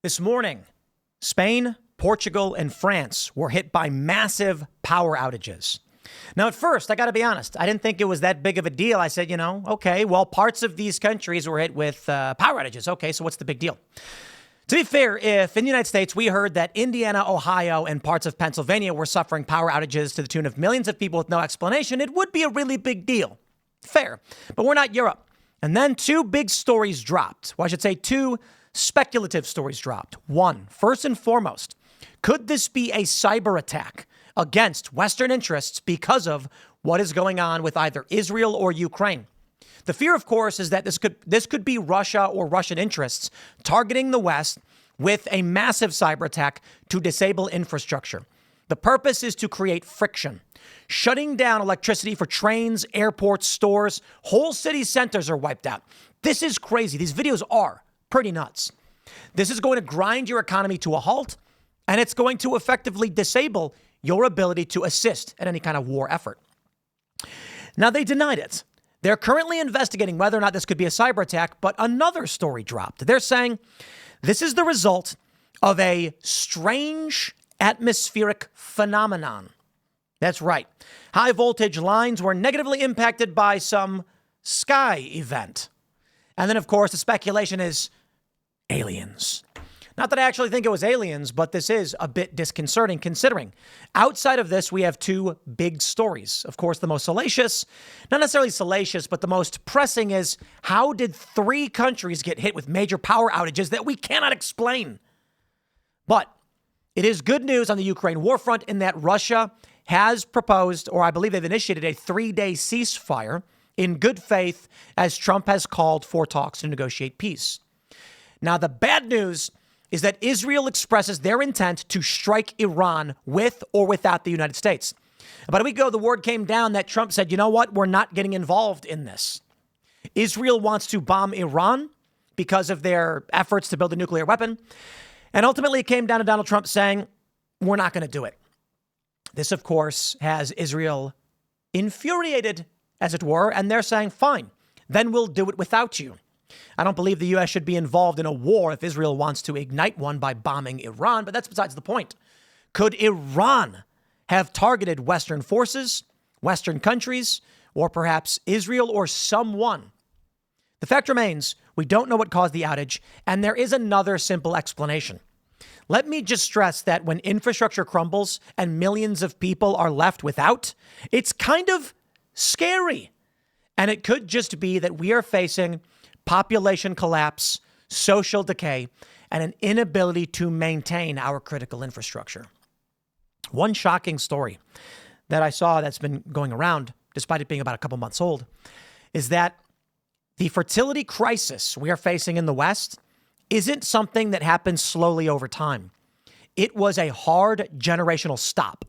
This morning, Spain, Portugal, and France were hit by massive power outages. Now, at first, I got to be honest, I didn't think it was that big of a deal. I said, okay, well, parts of these countries were hit with power outages. Okay, so what's the big deal? To be fair, if in the United States we heard that Indiana, Ohio, and parts of Pennsylvania were suffering power outages to the tune of millions of people with no explanation, it would be a really big deal. Fair. But we're not Europe. And then two big stories dropped. Well, I should say two speculative stories dropped. One, first and foremost, could this be a cyber attack against Western interests because of what is going on with either Israel or Ukraine? The fear, of course, is that this could be Russia or Russian interests targeting the West with a massive cyber attack to disable infrastructure. The purpose is to create friction, shutting down electricity for trains, airports, stores. Whole city centers are wiped out. This is crazy. These videos are pretty nuts. This is going to grind your economy to a halt, and it's going to effectively disable your ability to assist in any kind of war effort. Now, they denied it. They're currently investigating whether or not this could be a cyber attack, but another story dropped. They're saying this is the result of a strange atmospheric phenomenon. That's right. High voltage lines were negatively impacted by some sky event. And then, of course, the speculation is aliens. Not that I actually think it was aliens, but this is a bit disconcerting considering outside of this, we have two big stories. Of course, the most salacious, not necessarily salacious, but the most pressing is how did three countries get hit with major power outages that we cannot explain? But it is good news on the Ukraine Warfront in that Russia has proposed, or I believe they've initiated a 3-day ceasefire in good faith as Trump has called for talks to negotiate peace. Now, the bad news is that Israel expresses their intent to strike Iran with or without the United States. About a week ago, the word came down that Trump said, you know what, we're not getting involved in this. Israel wants to bomb Iran because of their efforts to build a nuclear weapon. And ultimately, it came down to Donald Trump saying, we're not going to do it. This, of course, has Israel infuriated, as it were, and they're saying, fine, then we'll do it without you. I don't believe the U.S. should be involved in a war if Israel wants to ignite one by bombing Iran, but that's besides the point. Could Iran have targeted Western forces, Western countries, or perhaps Israel or someone? The fact remains, we don't know what caused the outage, and there is another simple explanation. Let me just stress that when infrastructure crumbles and millions of people are left without, it's kind of scary. And it could just be that we are facing population collapse, social decay, and an inability to maintain our critical infrastructure. One shocking story that I saw that's been going around, despite it being about a couple months old, is that the fertility crisis we are facing in the West isn't something that happens slowly over time. It was a hard generational stop.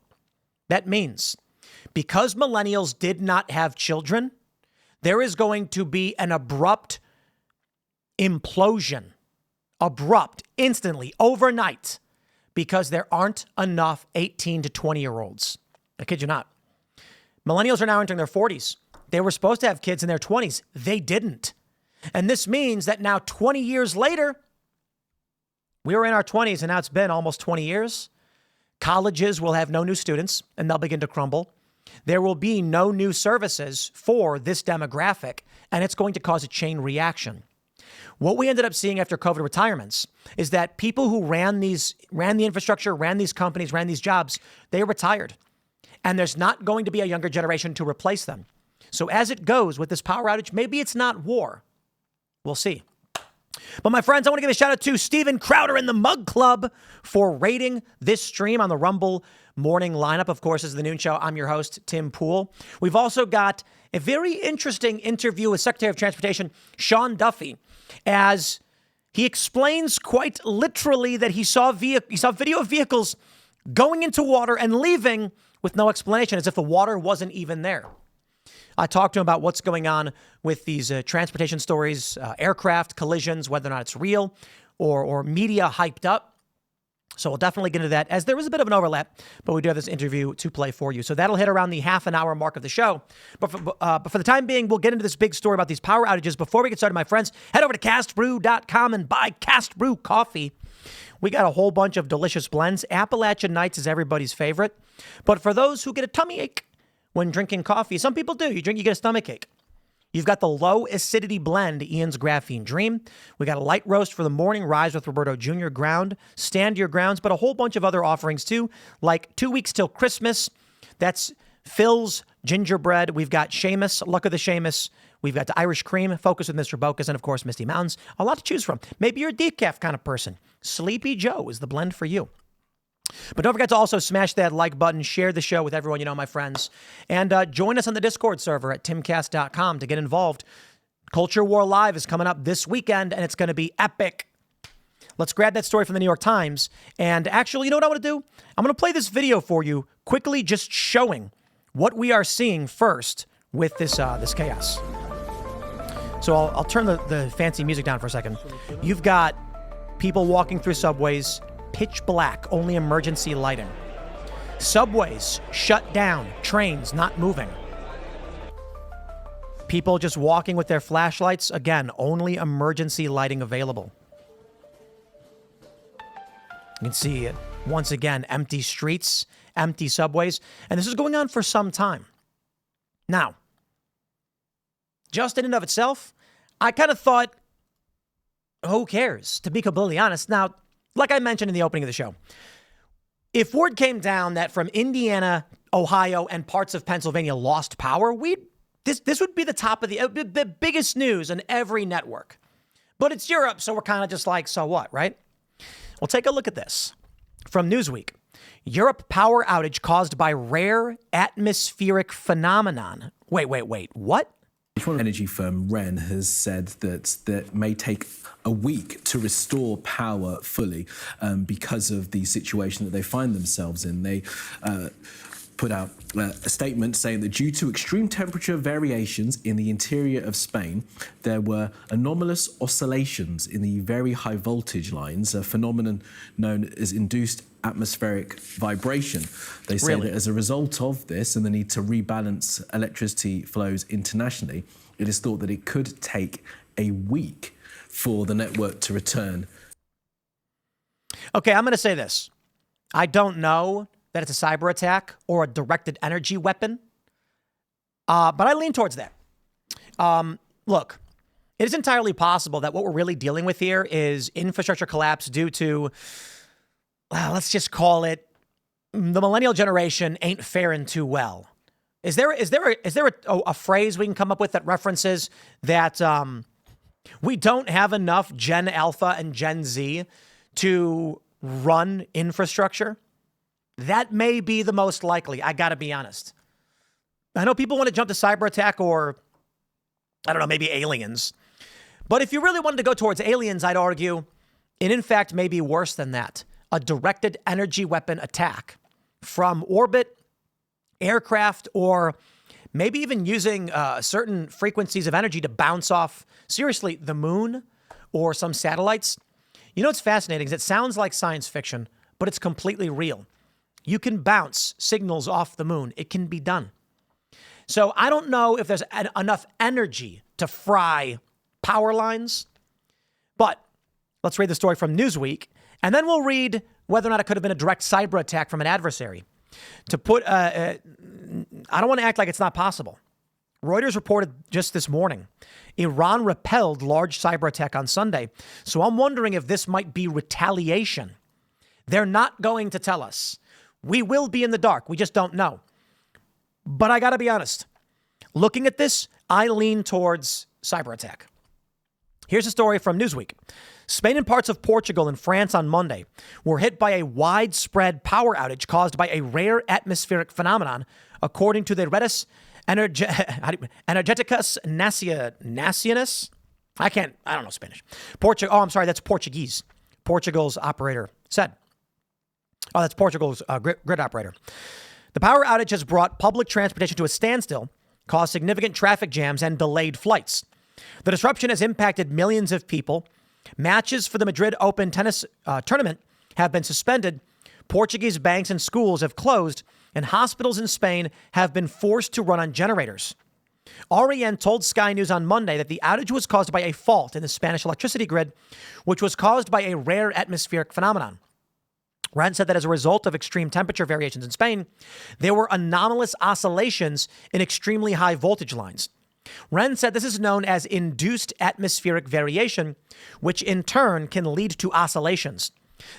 That means because millennials did not have children, there is going to be an abrupt implosion, abrupt, instantly, overnight, because there aren't enough 18 to 20-year-olds. I kid you not. Millennials are now entering their 40s. They were supposed to have kids in their 20s. They didn't. And this means that now 20 years later, we were in our 20s and now it's been almost 20 years. Colleges will have no new students and they'll begin to crumble. There will be no new services for this demographic, and it's going to cause a chain reaction. What we ended up seeing after COVID retirements is that people who ran the infrastructure, ran these companies, ran these jobs, they retired. And there's not going to be a younger generation to replace them. So as it goes with this power outage, maybe it's not war. We'll see. But my friends, I want to give a shout out to Steven Crowder and the Mug Club for rating this stream on the Rumble morning lineup. Of course, this is the noon show. I'm your host, Tim Poole. We've also got a very interesting interview with Secretary of Transportation Sean Duffy, as he explains quite literally that he saw video of vehicles going into water and leaving with no explanation, as if the water wasn't even there. I talked to him about what's going on with these transportation stories, aircraft collisions, whether or not it's real or media hyped up. So we'll definitely get into that, as there is a bit of an overlap, but we do have this interview to play for you. So that'll hit around the half an hour mark of the show. But for the time being, we'll get into this big story about these power outages. Before we get started, my friends, head over to castbrew.com and buy Cast Brew coffee. We got a whole bunch of delicious blends. Appalachian Nights is everybody's favorite. But for those who get a tummy ache when drinking coffee, some people do. You get a stomach ache. You've got the low acidity blend, Ian's Graphene Dream. We got a light roast for the morning, Rise with Roberto Jr. ground, Stand Your Grounds, but a whole bunch of other offerings too, like 2 weeks till Christmas. That's Phil's Gingerbread. We've got Seamus, Luck of the Seamus. We've got the Irish Cream, Focus with Mr. Bocas, and of course, Misty Mountains. A lot to choose from. Maybe you're a decaf kind of person. Sleepy Joe is the blend for you. But don't forget to also smash that like button, share the show with everyone you know, my friends, and join us on the Discord server at timcast.com to get involved. Culture War Live is coming up this weekend, and it's going to be epic. Let's grab that story from the New York Times. And actually, you know what I want to do? I'm going to play this video for you, quickly just showing what we are seeing first with this chaos. So I'll turn the fancy music down for a second. You've got people walking through subways, pitch black, only emergency lighting. Subways shut down, trains not moving. People just walking with their flashlights, again, only emergency lighting available. You can see it once again, empty streets, empty subways, and this is going on for some time. Now, just in and of itself, I kind of thought, who cares, to be completely honest. Now, like I mentioned in the opening of the show, if word came down that from Indiana, Ohio, and parts of Pennsylvania lost power, this would be the top of the biggest news on every network. But it's Europe, so we're kind of just like, so what, right? Well, take a look at this. From Newsweek, Europe power outage caused by rare atmospheric phenomenon. Wait, what? Energy firm REN has said that may take a week to restore power fully because of the situation that they find themselves in. They put out a statement saying that due to extreme temperature variations in the interior of Spain, there were anomalous oscillations in the very high voltage lines, a phenomenon known as induced atmospheric vibration. They say that as a result of this and the need to rebalance electricity flows internationally, it is thought that it could take a week for the network to return. Okay, I'm going to say this. I don't know that it's a cyber attack or a directed energy weapon, but I lean towards that. Look, it is entirely possible that what we're really dealing with here is infrastructure collapse due to, let's just call it, the millennial generation ain't faring too well. Is there a phrase we can come up with that references that we don't have enough Gen Alpha and Gen Z to run infrastructure? That may be the most likely. I got to be honest. I know people want to jump to cyber attack or, I don't know, maybe aliens. But if you really wanted to go towards aliens, I'd argue it in fact may be worse than that. A directed energy weapon attack from orbit, aircraft, or maybe even using certain frequencies of energy to bounce off, seriously, the moon or some satellites. You know what's fascinating is it sounds like science fiction, but it's completely real. You can bounce signals off the moon. It can be done. So I don't know if there's enough energy to fry power lines, but let's read the story from Newsweek, and then we'll read whether or not it could have been a direct cyber attack from an adversary. To put, I don't want to act like it's not possible. Reuters reported just this morning, Iran repelled large cyber attack on Sunday. So I'm wondering if this might be retaliation. They're not going to tell us. We will be in the dark. We just don't know. But I got to be honest. Looking at this, I lean towards cyber attack. Here's a story from Newsweek. Spain and parts of Portugal and France on Monday were hit by a widespread power outage caused by a rare atmospheric phenomenon, according to the Redes Energéticas Nacionais. I don't know Spanish. That's Portuguese. Portugal's operator said. Oh, that's Portugal's grid operator. The power outage has brought public transportation to a standstill, caused significant traffic jams, and delayed flights. The disruption has impacted millions of people. Matches for the Madrid Open tennis tournament have been suspended, Portuguese banks and schools have closed, and hospitals in Spain have been forced to run on generators. REN told Sky News on Monday that the outage was caused by a fault in the Spanish electricity grid, which was caused by a rare atmospheric phenomenon. REN said that as a result of extreme temperature variations in Spain, there were anomalous oscillations in extremely high voltage lines. REN said this is known as induced atmospheric variation, which in turn can lead to oscillations.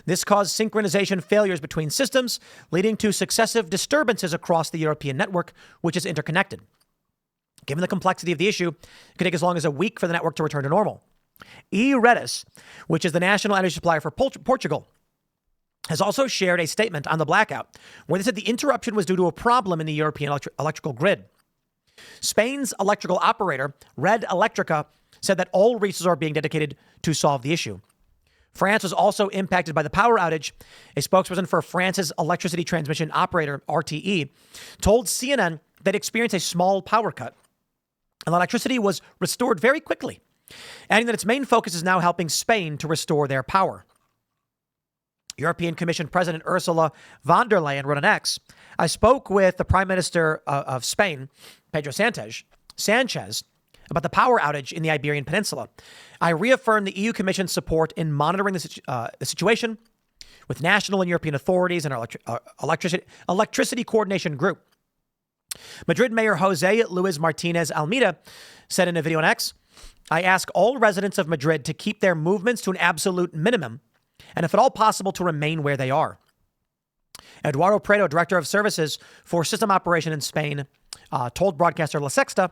This caused synchronization failures between systems, leading to successive disturbances across the European network, which is interconnected. Given the complexity of the issue, it could take as long as a week for the network to return to normal. ERUPTS, which is the national energy supplier for Portugal, has also shared a statement on the blackout where they said the interruption was due to a problem in the European electrical grid. Spain's electrical operator, Red Electrica, said that all resources are being dedicated to solve the issue. France was also impacted by the power outage. A spokesperson for France's electricity transmission operator, RTE, told CNN that it experienced a small power cut, and electricity was restored very quickly, adding that its main focus is now helping Spain to restore their power. European Commission President Ursula von der Leyen wrote on X, I spoke with the Prime Minister of Spain, Pedro Sanchez, about the power outage in the Iberian Peninsula. I reaffirmed the EU Commission's support in monitoring the situation with national and European authorities and our electricity coordination group. Madrid Mayor Jose Luis Martinez Almeida said in a video on X, I ask all residents of Madrid to keep their movements to an absolute minimum and if at all possible to remain where they are. Eduardo Prado, Director of Services for System Operation in Spain, told broadcaster La Sexta,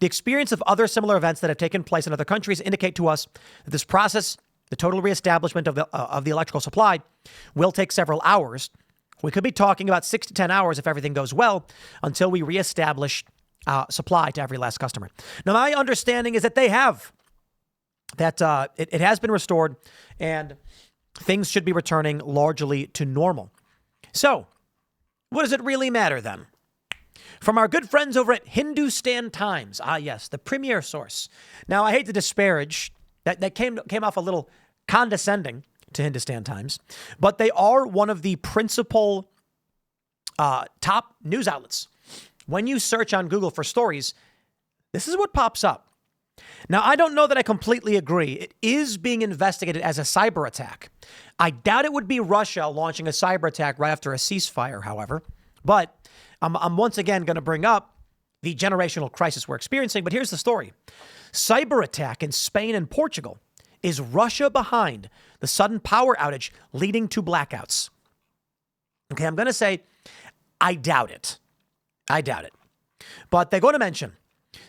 the experience of other similar events that have taken place in other countries indicate to us that this process, the total reestablishment of the electrical supply, will take several hours. We could be talking about 6 to 10 hours if everything goes well until we reestablish supply to every last customer. Now, my understanding is that they have, that it has been restored and things should be returning largely to normal. So, what does it really matter then? From our good friends over at Hindustan Times. Ah, yes, the premier source. Now, I hate to disparage. That came off a little condescending to Hindustan Times, but they are one of the principal top news outlets. When you search on Google for stories, this is what pops up. Now, I don't know that I completely agree. It is being investigated as a cyber attack. I doubt it would be Russia launching a cyber attack right after a ceasefire, however. But I'm once again going to bring up the generational crisis we're experiencing. But here's the story. Cyber attack in Spain and Portugal. Is Russia behind the sudden power outage leading to blackouts? Okay, I'm going to say I doubt it. I doubt it. But they're going to mention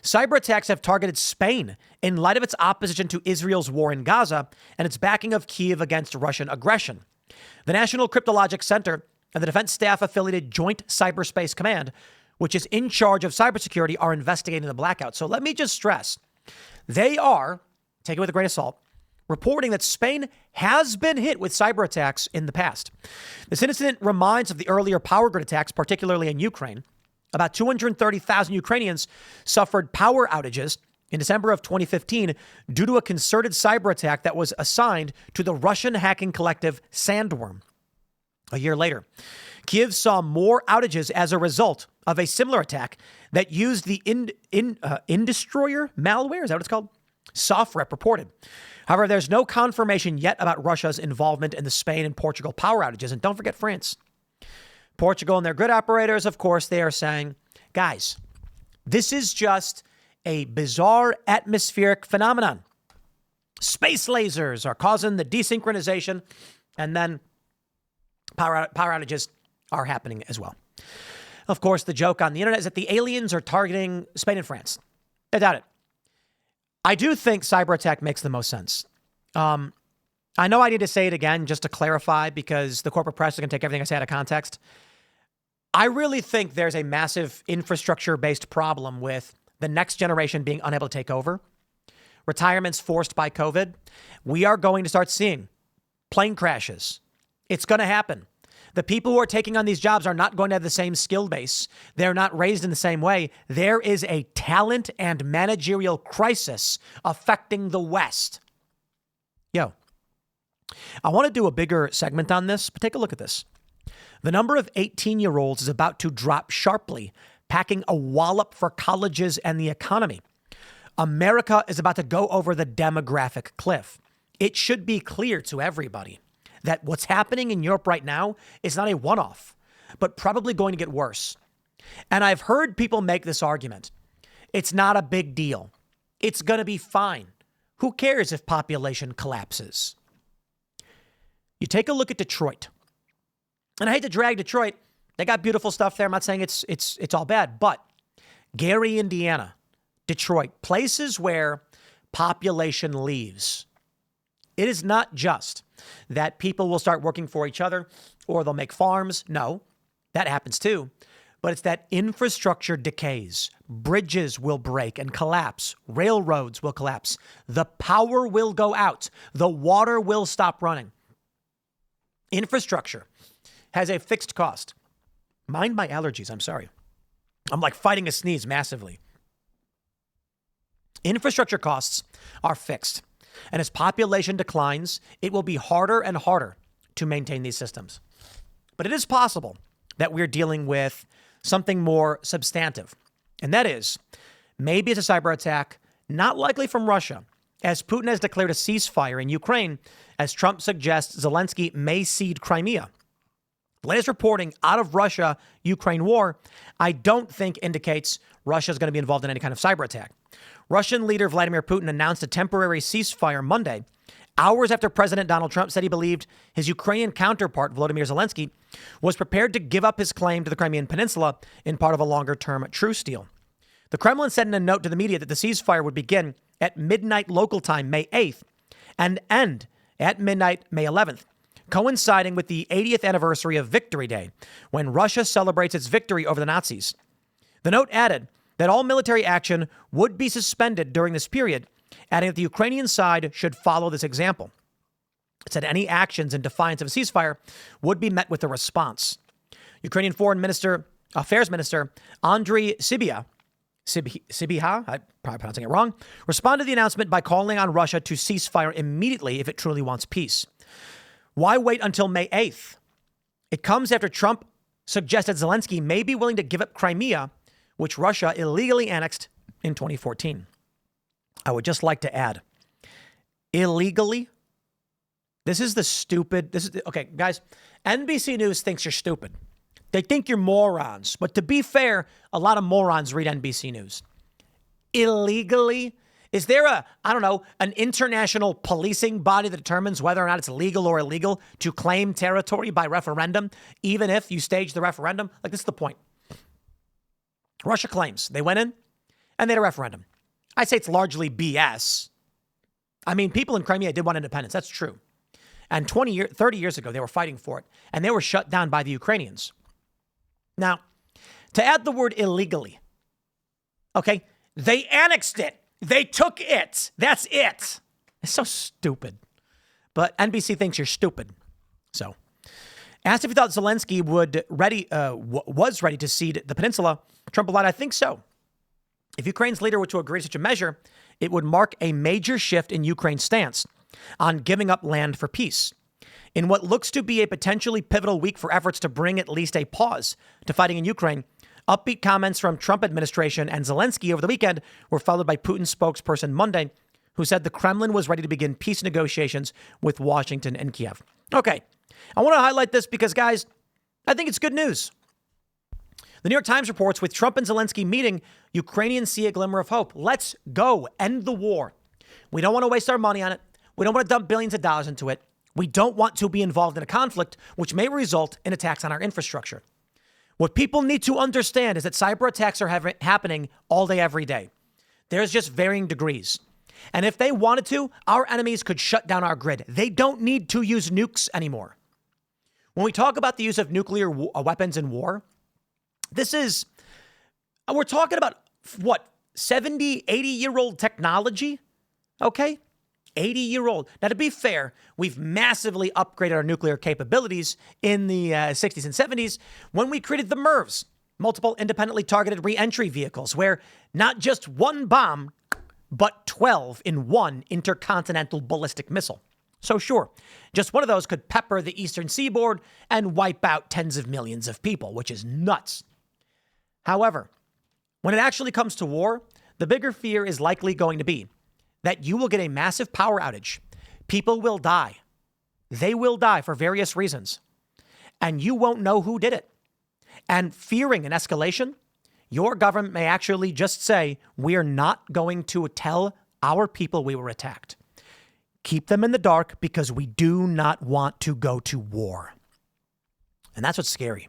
cyber attacks have targeted Spain in light of its opposition to Israel's war in Gaza and its backing of Kyiv against Russian aggression. The National Cryptologic Center and the Defense Staff-affiliated Joint Cyberspace Command, which is in charge of cybersecurity, are investigating the blackout. So let me just stress, they are, take it with a grain of salt, reporting that Spain has been hit with cyber attacks in the past. This incident reminds of the earlier power grid attacks, particularly in Ukraine. About 230,000 Ukrainians suffered power outages in December of 2015 due to a concerted cyber attack that was assigned to the Russian hacking collective Sandworm. A year later, Kyiv saw more outages as a result of a similar attack that used the Indestroyer malware, is that what it's called? SoftRep reported. However, there's no confirmation yet about Russia's involvement in the Spain and Portugal power outages. And don't forget France. Portugal and their grid operators, of course, they are saying, guys, this is just a bizarre atmospheric phenomenon. Space lasers are causing the desynchronization, and then power outages are happening as well. Of course, the joke on the internet is that the aliens are targeting Spain and France. I doubt it. I do think cyber attack makes the most sense. I know I need to say it again just to clarify because the corporate press is going to take everything I say out of context. I really think there's a massive infrastructure-based problem with the next generation being unable to take over. Retirements forced by COVID. We are going to start seeing plane crashes. It's going to happen. The people who are taking on these jobs are not going to have the same skill base. They're not raised in the same way. There is a talent and managerial crisis affecting the West. Yo, I want to do a bigger segment on this, but take a look at this. The number of 18-year-olds is about to drop sharply, packing a wallop for colleges and the economy. America is about to go over the demographic cliff. It should be clear to everybody that what's happening in Europe right now is not a one-off, but probably going to get worse. And I've heard people make this argument. It's not a big deal. It's going to be fine. Who cares if population collapses? You take a look at Detroit. And I hate to drag Detroit. They got beautiful stuff there. I'm not saying it's all bad, but Gary, Indiana, Detroit, places where population leaves. It is not just that people will start working for each other or they'll make farms. No, that happens too. But it's that infrastructure decays. Bridges will break and collapse. Railroads will collapse. The power will go out. The water will stop running. Infrastructure has a fixed cost. Mind my allergies. I'm sorry. I'm like fighting a sneeze massively. Infrastructure costs are fixed. And as population declines, it will be harder and harder to maintain these systems. But it is possible that we're dealing with something more substantive. And that is, maybe it's a cyber attack, not likely from Russia, as Putin has declared a ceasefire in Ukraine, as Trump suggests Zelensky may cede Crimea. The latest reporting out of Russia-Ukraine war, I don't think indicates Russia is going to be involved in any kind of cyber attack. Russian leader Vladimir Putin announced a temporary ceasefire Monday, hours after President Donald Trump said he believed his Ukrainian counterpart, Volodymyr Zelensky, was prepared to give up his claim to the Crimean Peninsula in part of a longer-term truce deal. The Kremlin said in a note to the media that the ceasefire would begin at midnight local time, May 8th, and end at midnight, May 11th, coinciding with the 80th anniversary of Victory Day, when Russia celebrates its victory over the Nazis. The note added that all military action would be suspended during this period, adding that the Ukrainian side should follow this example. It said any actions in defiance of a ceasefire would be met with a response. Ukrainian Affairs Minister Andriy Sybiha, I'm probably pronouncing it wrong, responded to the announcement by calling on Russia to cease fire immediately if it truly wants peace. Why wait until May 8th? It comes after Trump suggested Zelensky may be willing to give up Crimea, which Russia illegally annexed in 2014. I would just like to add, illegally, okay, guys, NBC News thinks you're stupid. They think you're morons. But to be fair, a lot of morons read NBC News. Illegally? Is there an international policing body that determines whether or not it's legal or illegal to claim territory by referendum, even if you stage the referendum? Like, this is the point. Russia claims they went in and they had a referendum. I say it's largely BS. I mean, people in Crimea did want independence. That's true. And 30 years ago, they were fighting for it, and they were shut down by the Ukrainians. Now, to add the word illegally, okay, they annexed it. They took it. That's it. It's so stupid. But NBC thinks you're stupid. So, asked if he thought Zelensky was ready to cede the peninsula, Trump replied, I think so. If Ukraine's leader were to agree to such a measure, it would mark a major shift in Ukraine's stance on giving up land for peace. In what looks to be a potentially pivotal week for efforts to bring at least a pause to fighting in Ukraine, upbeat comments from Trump administration and Zelensky over the weekend were followed by Putin's spokesperson Monday, who said the Kremlin was ready to begin peace negotiations with Washington and Kiev. Okay, I want to highlight this because, guys, I think it's good news. The New York Times reports with Trump and Zelensky meeting, Ukrainians see a glimmer of hope. Let's go. End the war. We don't want to waste our money on it. We don't want to dump billions of dollars into it. We don't want to be involved in a conflict which may result in attacks on our infrastructure. What people need to understand is that cyber attacks are happening all day, every day. There's just varying degrees. And if they wanted to, our enemies could shut down our grid. They don't need to use nukes anymore. When we talk about the use of nuclear weapons in war, we're talking about, 70, 80-year-old technology? Okay? 80-year-old. Now, to be fair, we've massively upgraded our nuclear capabilities in the 60s and 70s when we created the MIRVs, multiple independently targeted re-entry vehicles, where not just one bomb, but 12 in one intercontinental ballistic missile. So sure, just one of those could pepper the eastern seaboard and wipe out tens of millions of people, which is nuts. However, when it actually comes to war, the bigger fear is likely going to be that you will get a massive power outage. People will die. They will die for various reasons. And you won't know who did it. And fearing an escalation, your government may actually just say, we are not going to tell our people we were attacked. Keep them in the dark because we do not want to go to war. And that's what's scary.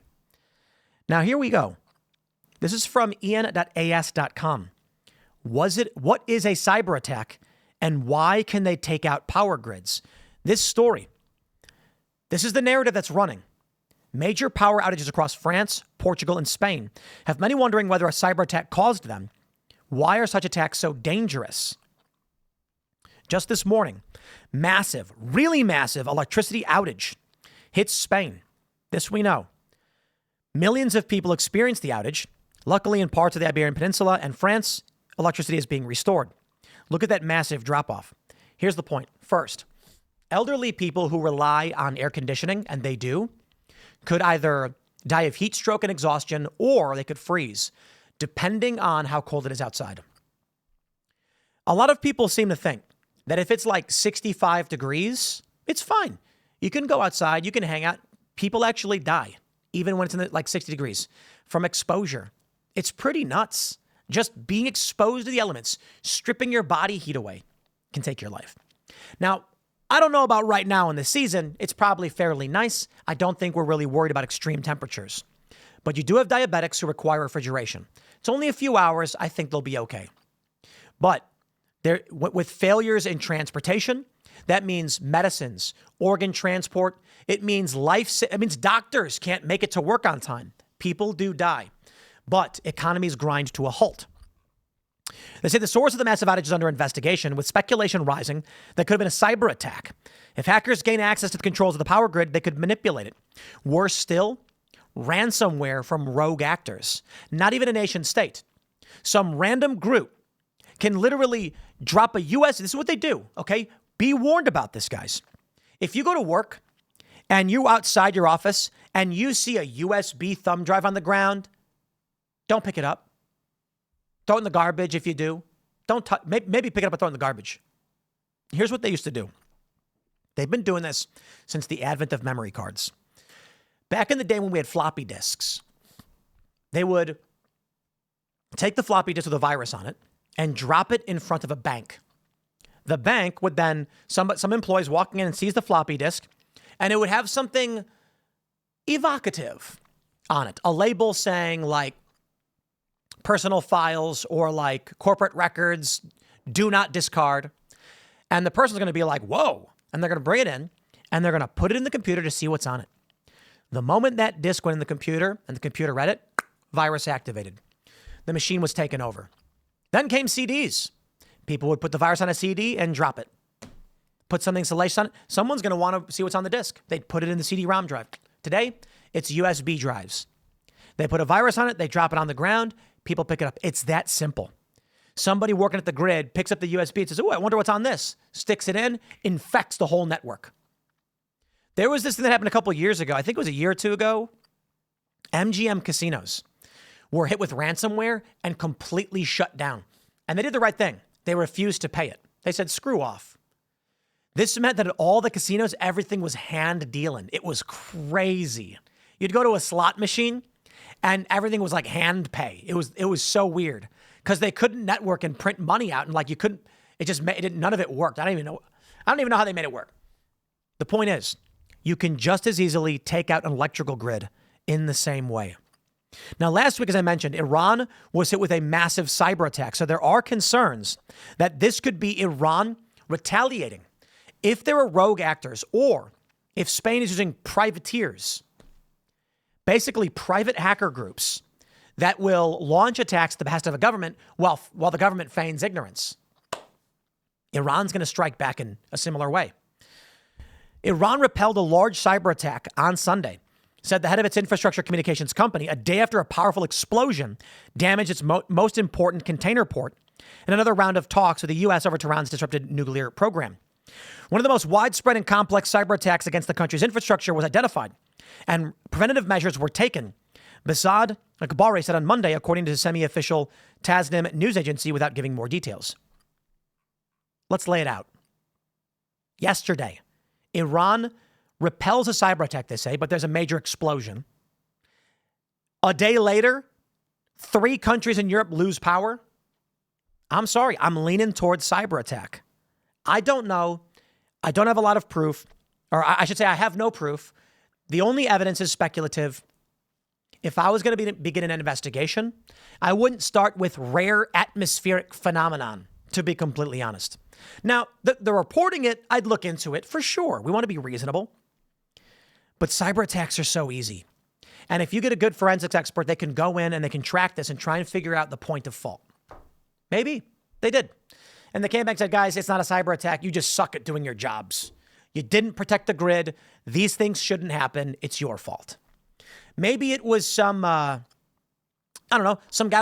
Now, here we go. This is from en.as.com. What is a cyber attack and why can they take out power grids? This story, this is the narrative that's running. Major power outages across France, Portugal, and Spain have many wondering whether a cyber attack caused them. Why are such attacks so dangerous? Just this morning, massive, really massive electricity outage hits Spain. This we know. Millions of people experienced the outage. Luckily, in parts of the Iberian Peninsula and France, electricity is being restored. Look at that massive drop-off. Here's the point. First, elderly people who rely on air conditioning, and they do, could either die of heat stroke and exhaustion, or they could freeze, depending on how cold it is outside. A lot of people seem to think that if it's like 65 degrees, it's fine. You can go outside, you can hang out. People actually die, even when it's in like 60 degrees, from exposure. It's pretty nuts. Just being exposed to the elements, stripping your body heat away, can take your life. Now, I don't know about right now in the season. It's probably fairly nice. I don't think we're really worried about extreme temperatures. But you do have diabetics who require refrigeration. It's only a few hours. I think they'll be okay. But with failures in transportation, that means medicines, organ transport. It means doctors can't make it to work on time. People do die. But economies grind to a halt. They say the source of the massive outage is under investigation, with speculation rising that could have been a cyber attack. If hackers gain access to the controls of the power grid, they could manipulate it. Worse still, ransomware from rogue actors. Not even a nation state. Some random group can literally drop a US. This is what they do, okay? Be warned about this, guys. If you go to work and you're outside your office and you see a USB thumb drive on the ground, don't pick it up. Throw it in the garbage if you do. Maybe pick it up and throw it in the garbage. Here's what they used to do. They've been doing this since the advent of memory cards. Back in the day when we had floppy disks, they would take the floppy disk with a virus on it and drop it in front of a bank. The bank would then, some employees walking in and seize the floppy disk, and it would have something evocative on it. A label saying like, personal files or like corporate records, do not discard. And the person's going to be like, whoa. And they're going to bring it in and they're going to put it in the computer to see what's on it. The moment that disk went in the computer and the computer read it, virus activated. The machine was taken over. Then came CDs. People would put the virus on a CD and drop it. Put something salacious on it. Someone's going to want to see what's on the disk. They'd put it in the CD-ROM drive. Today, it's USB drives. They put a virus on it. They drop it on the ground. People pick it up. It's that simple. Somebody working at the grid picks up the USB and says, oh, I wonder what's on this. Sticks it in, infects the whole network. There was this thing that happened a couple of years ago. I think it was a year or two ago. MGM casinos were hit with ransomware and completely shut down. And they did the right thing. They refused to pay it. They said, screw off. This meant that at all the casinos, everything was hand dealing. It was crazy. You'd go to a slot machine and everything was like hand pay. It was so weird because they couldn't network and print money out. And like you couldn't, none of it worked. I don't even know how they made it work. The point is, you can just as easily take out an electrical grid in the same way. Now, last week, as I mentioned, Iran was hit with a massive cyber attack. So there are concerns that this could be Iran retaliating. If there are rogue actors or if Spain is using privateers, basically private hacker groups that will launch attacks at the behest of a government while the government feigns ignorance. Iran's going to strike back in a similar way. Iran repelled a large cyber attack on Sunday, said the head of its infrastructure communications company, a day after a powerful explosion damaged its most important container port in another round of talks with the U.S. over Tehran's disrupted nuclear program. One of the most widespread and complex cyber attacks against the country's infrastructure was identified, and preventative measures were taken. Basad Akbari said on Monday, according to the semi-official Tasnim news agency, without giving more details. Let's lay it out. Yesterday, Iran repels a cyber attack, they say, but there's a major explosion. A day later, 3 countries in Europe lose power. I'm sorry, I'm leaning towards cyber attack. I don't know. I don't have a lot of proof, or I should say I have no proof. The only evidence is speculative. If I was going to begin an investigation, I wouldn't start with rare atmospheric phenomenon, to be completely honest. Now, the reporting it, I'd look into it for sure. We want to be reasonable. But cyber attacks are so easy. And if you get a good forensics expert, they can go in and they can track this and try and figure out the point of fault. Maybe they did. And the came back and said, guys, it's not a cyber attack. You just suck at doing your jobs. You didn't protect the grid. These things shouldn't happen. It's your fault. Maybe it was some guy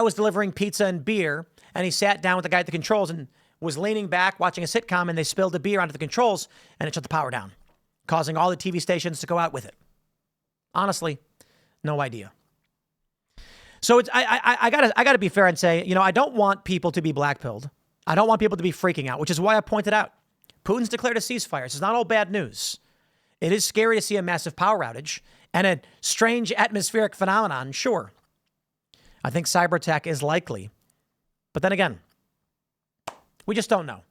was delivering pizza and beer, and he sat down with the guy at the controls and was leaning back watching a sitcom, and they spilled a beer onto the controls, and it shut the power down, causing all the TV stations to go out with it. Honestly, no idea. So I gotta be fair and say, I don't want people to be blackpilled. I don't want people to be freaking out, which is why I pointed out Putin's declared a ceasefire. This is not all bad news. It is scary to see a massive power outage and a strange atmospheric phenomenon, sure. I think cyber attack is likely. But then again, we just don't know.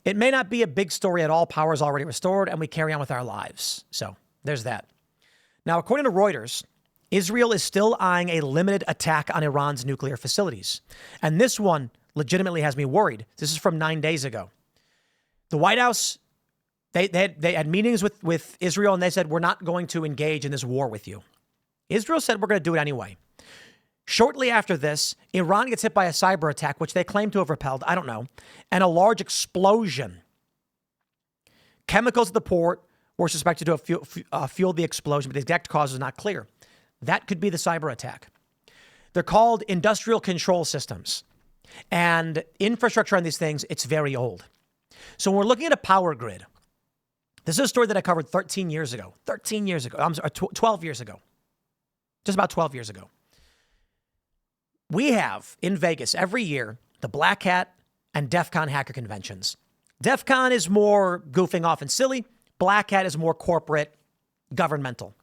It may not be a big story at all. Power is already restored and we carry on with our lives. So there's that. Now, according to Reuters, Israel is still eyeing a limited attack on Iran's nuclear facilities. And this one legitimately has me worried. This is from 9 days ago. The White House, they had meetings with Israel, and they said, we're not going to engage in this war with you. Israel said, we're going to do it anyway. Shortly after this, Iran gets hit by a cyber attack, which they claim to have repelled. I don't know. And a large explosion. Chemicals at the port were suspected to have fueled the explosion, but the exact cause is not clear. That could be the cyber attack. They're called industrial control systems. And infrastructure on these things, it's very old. So when we're looking at a power grid, this is a story that I covered 13 years ago. 13 years ago. I'm sorry, 12 years ago. Just about 12 years ago. We have in Vegas every year the Black Hat and DEF CON hacker conventions. DEF CON is more goofing off and silly. Black Hat is more corporate, governmental.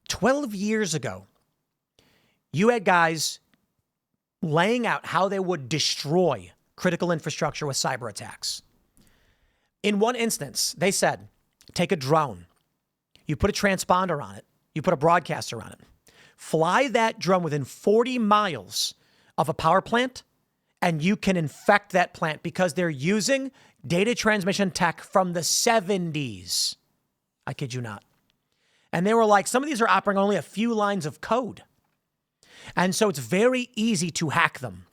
12 years ago, you had guys laying out how they would destroy critical infrastructure with cyber attacks. In one instance, they said, take a drone, you put a transponder on it, you put a broadcaster on it, fly that drone within 40 miles of a power plant, and you can infect that plant because they're using data transmission tech from the 70s. I kid you not. And they were like, some of these are operating only a few lines of code. And so it's very easy to hack them.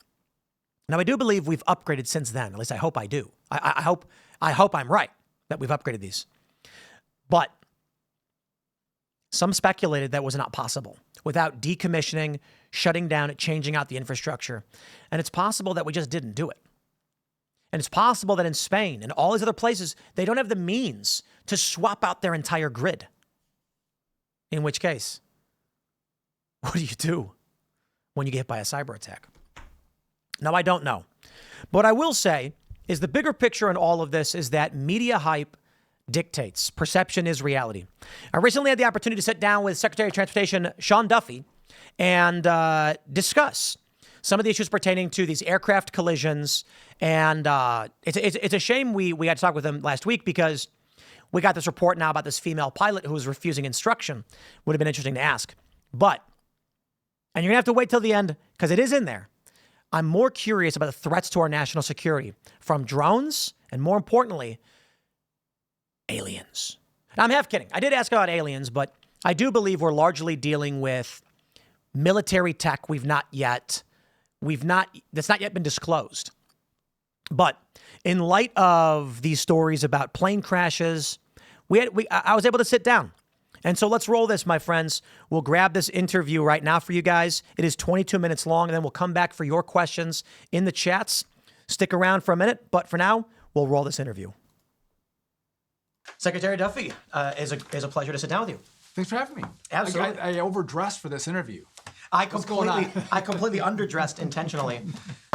Now, I do believe we've upgraded since then. At least I hope I do. I hope I'm right that we've upgraded these. But some speculated that was not possible without decommissioning, shutting down, changing out the infrastructure. And it's possible that we just didn't do it. And it's possible that in Spain and all these other places, they don't have the means to swap out their entire grid. In which case, what do you do when you get hit by a cyber attack? Now, I don't know. But what I will say is the bigger picture in all of this is that media hype dictates. Perception is reality. I recently had the opportunity to sit down with Secretary of Transportation Sean Duffy and discuss some of the issues pertaining to these aircraft collisions. And it's a shame we had to talk with him last week because we got this report now about this female pilot who was refusing instruction. Would have been interesting to ask. But, and you're going to have to wait till the end because it is in there. I'm more curious about the threats to our national security from drones and, more importantly, aliens. Now, I'm half kidding. I did ask about aliens, but I do believe we're largely dealing with military tech that's not yet been disclosed. But in light of these stories about plane crashes, I was able to sit down. And so let's roll this, my friends. We'll grab this interview right now for you guys. It is 22 minutes long, and then we'll come back for your questions in the chats. Stick around for a minute, but for now, we'll roll this interview. Secretary Duffy, is a pleasure to sit down with you. Thanks for having me. Absolutely. I overdressed for this interview. I going on? completely underdressed intentionally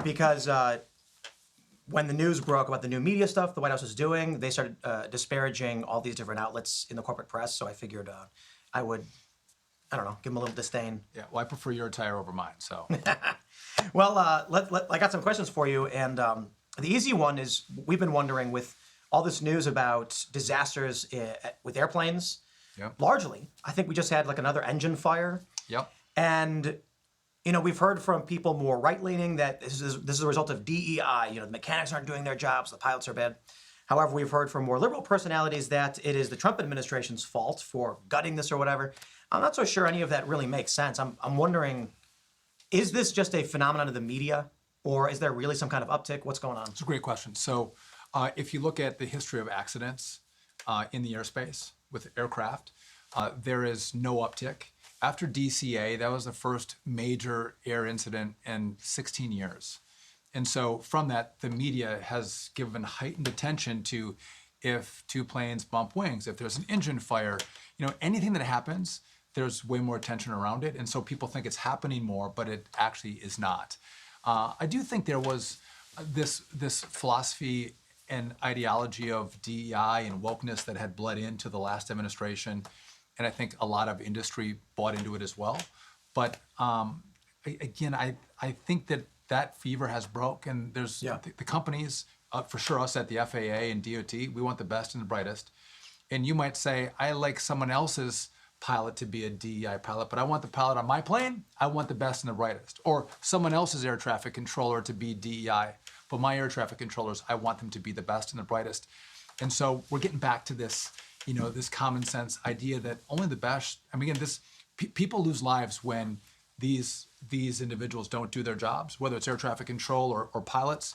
because when the news broke about the new media stuff the White House was doing, they started disparaging all these different outlets in the corporate press. So I figured I would, I don't know, give them a little disdain. Yeah, well, I prefer your attire over mine, so. Well, I got some questions for you, and the easy one is we've been wondering with all this news about disasters with airplanes. Yep. Largely, I think we just had like another engine fire. Yep. And, we've heard from people more right-leaning that this is a result of DEI. The mechanics aren't doing their jobs, the pilots are bad. However, we've heard from more liberal personalities that it is the Trump administration's fault for gutting this or whatever. I'm not so sure any of that really makes sense. I'm wondering, is this just a phenomenon of the media, or is there really some kind of uptick? What's going on? It's a great question. So if you look at the history of accidents in the airspace with aircraft, there is no uptick. After DCA, that was the first major air incident in 16 years. And so from that, the media has given heightened attention to if two planes bump wings, if there's an engine fire, anything that happens, there's way more attention around it. And so people think it's happening more, but it actually is not. I do think there was this philosophy and ideology of DEI and wokeness that had bled into the last administration. And I think a lot of industry bought into it as well. But again, I think that fever has broke, and there's the companies, for sure us at the FAA and DOT, we want the best and the brightest. And you might say, I like someone else's pilot to be a DEI pilot, but I want the pilot on my plane, I want the best and the brightest. Or someone else's air traffic controller to be DEI, but my air traffic controllers, I want them to be the best and the brightest. And so we're getting back to this, this common sense idea that only the best, again, people lose lives when these individuals don't do their jobs, whether it's air traffic control or pilots.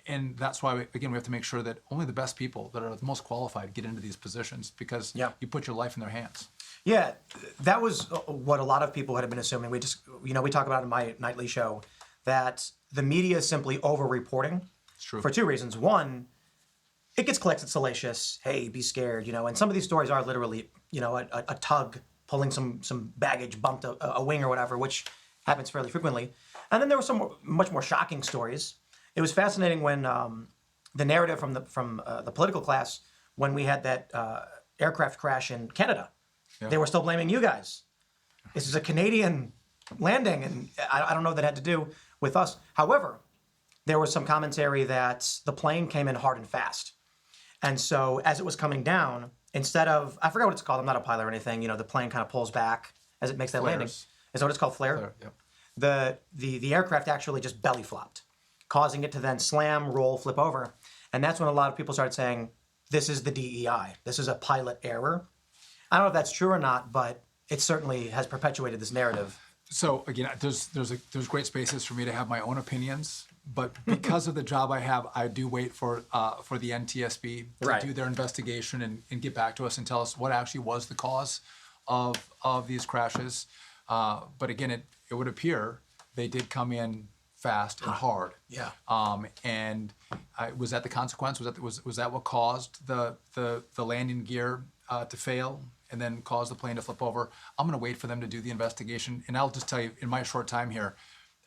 And that's why, we have to make sure that only the best people that are the most qualified get into these positions, because you put your life in their hands. Yeah, that was what a lot of people had been assuming. We just, we talk about in my nightly show that the media is simply over-reporting. It's true. For two reasons. One, it gets clicks, it's salacious. Hey, be scared, and some of these stories are literally, a tug pulling some baggage, bumped a wing or whatever, which happens fairly frequently. And then there were some much more shocking stories. It was fascinating when the narrative from the political class, when we had that aircraft crash in Canada, they were still blaming you guys. This is a Canadian landing, and I don't know what that had to do with us. However, there was some commentary that the plane came in hard and fast. And so as it was coming down, instead of, I forgot what it's called, I'm not a pilot or anything, the plane kind of pulls back as it makes that landing. Is that what it's called, flare? Yep. The aircraft actually just belly flopped, causing it to then slam, roll, flip over. And that's when a lot of people started saying, this is the DEI. This is a pilot error. I don't know if that's true or not, but it certainly has perpetuated this narrative. So again, there's great spaces for me to have my own opinions, but because of the job I have, I do wait for the NTSB to do their investigation and get back to us and tell us what actually was the cause of these crashes. But again, it would appear they did come in fast and hard. Yeah. And was that the consequence? Was that what caused the landing gear to fail and then cause the plane to flip over? I'm going to wait for them to do the investigation, and I'll just tell you, in my short time here,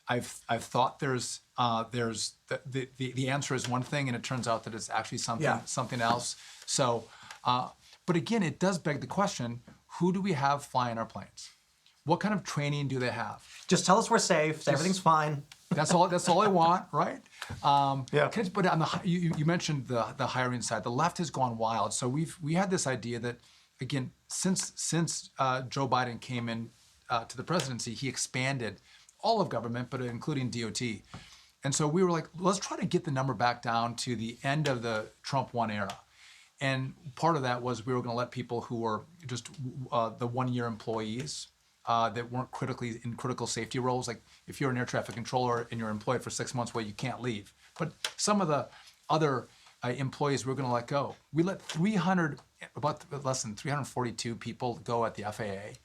I've thought there's the answer is one thing, and it turns out that it's actually something else. So, but again, it does beg the question: who do we have flying our planes? What kind of training do they have? Just tell us we're safe. Everything's fine. That's all I want, right? Yeah. But on you mentioned the hiring side. The left has gone wild. So we had this idea that, again, since Joe Biden came in to the presidency, he expanded all of government, but including DOT. And so we were like, let's try to get the number back down to the end of the Trump 1 era. And part of that was we were going to let people who were just the 1-year employees that weren't in critical safety roles. Like if you're an air traffic controller and you're employed for 6 months, well, you can't leave. But some of the other employees we're going to let go. We let about less than 342 people go at the FAA.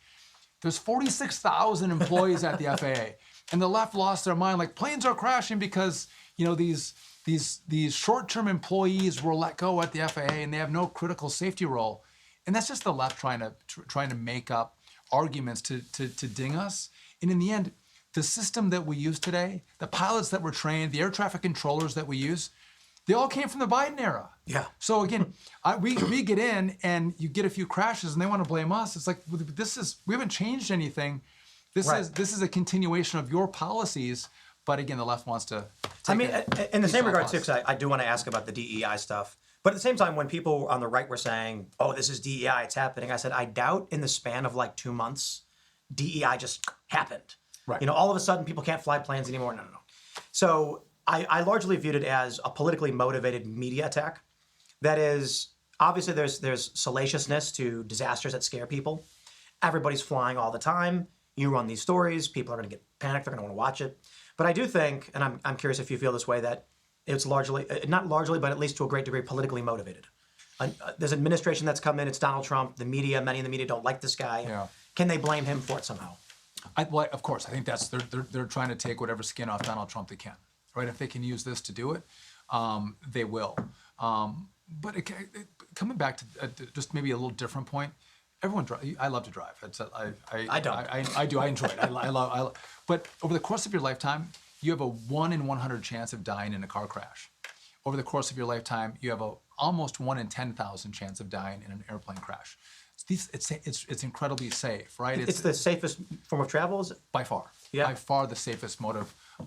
There's 46,000 employees at the FAA. And the left lost their mind, like planes are crashing because these short-term employees were let go at the FAA and they have no critical safety role. And that's just the left trying to make up arguments to ding us. And in the end, the system that we use today, the pilots that were trained, the air traffic controllers that we use, they all came from the Biden era. Yeah. So again, we get in and you get a few crashes and they want to blame us. It's like, we haven't changed anything. This is a continuation of your policies. But again, the left wants to take in the same regard too, because I do want to ask about the DEI stuff. But at the same time, when people on the right were saying, oh, this is DEI, it's happening, I said, I doubt in the span of like 2 months, DEI just happened. Right. All of a sudden, people can't fly planes anymore. No. So I largely viewed it as a politically motivated media attack. That is, obviously, there's salaciousness to disasters that scare people. Everybody's flying all the time. You run these stories, people are going to get panicked, they're going to want to watch it. But I do think, and I'm curious if you feel this way, that it's largely, not largely, but at least to a great degree, politically motivated. There's an administration that's come in, it's Donald Trump, the media, many in the media don't like this guy. Yeah. Can they blame him for it somehow? Well, of course, I think that's they're trying to take whatever skin off Donald Trump they can, right? If they can use this to do it, they will. But coming back to just maybe a little different point, everyone I love to drive. I don't. I do. I enjoy it. I love. But over the course of your lifetime, you have a 1 in 100 chance of dying in a car crash. Over the course of your lifetime, you have a almost 1 in 10,000 chance of dying in an airplane crash. It's incredibly safe, right? It's the safest form of travel, is it? By far. Yeah. By far the safest mode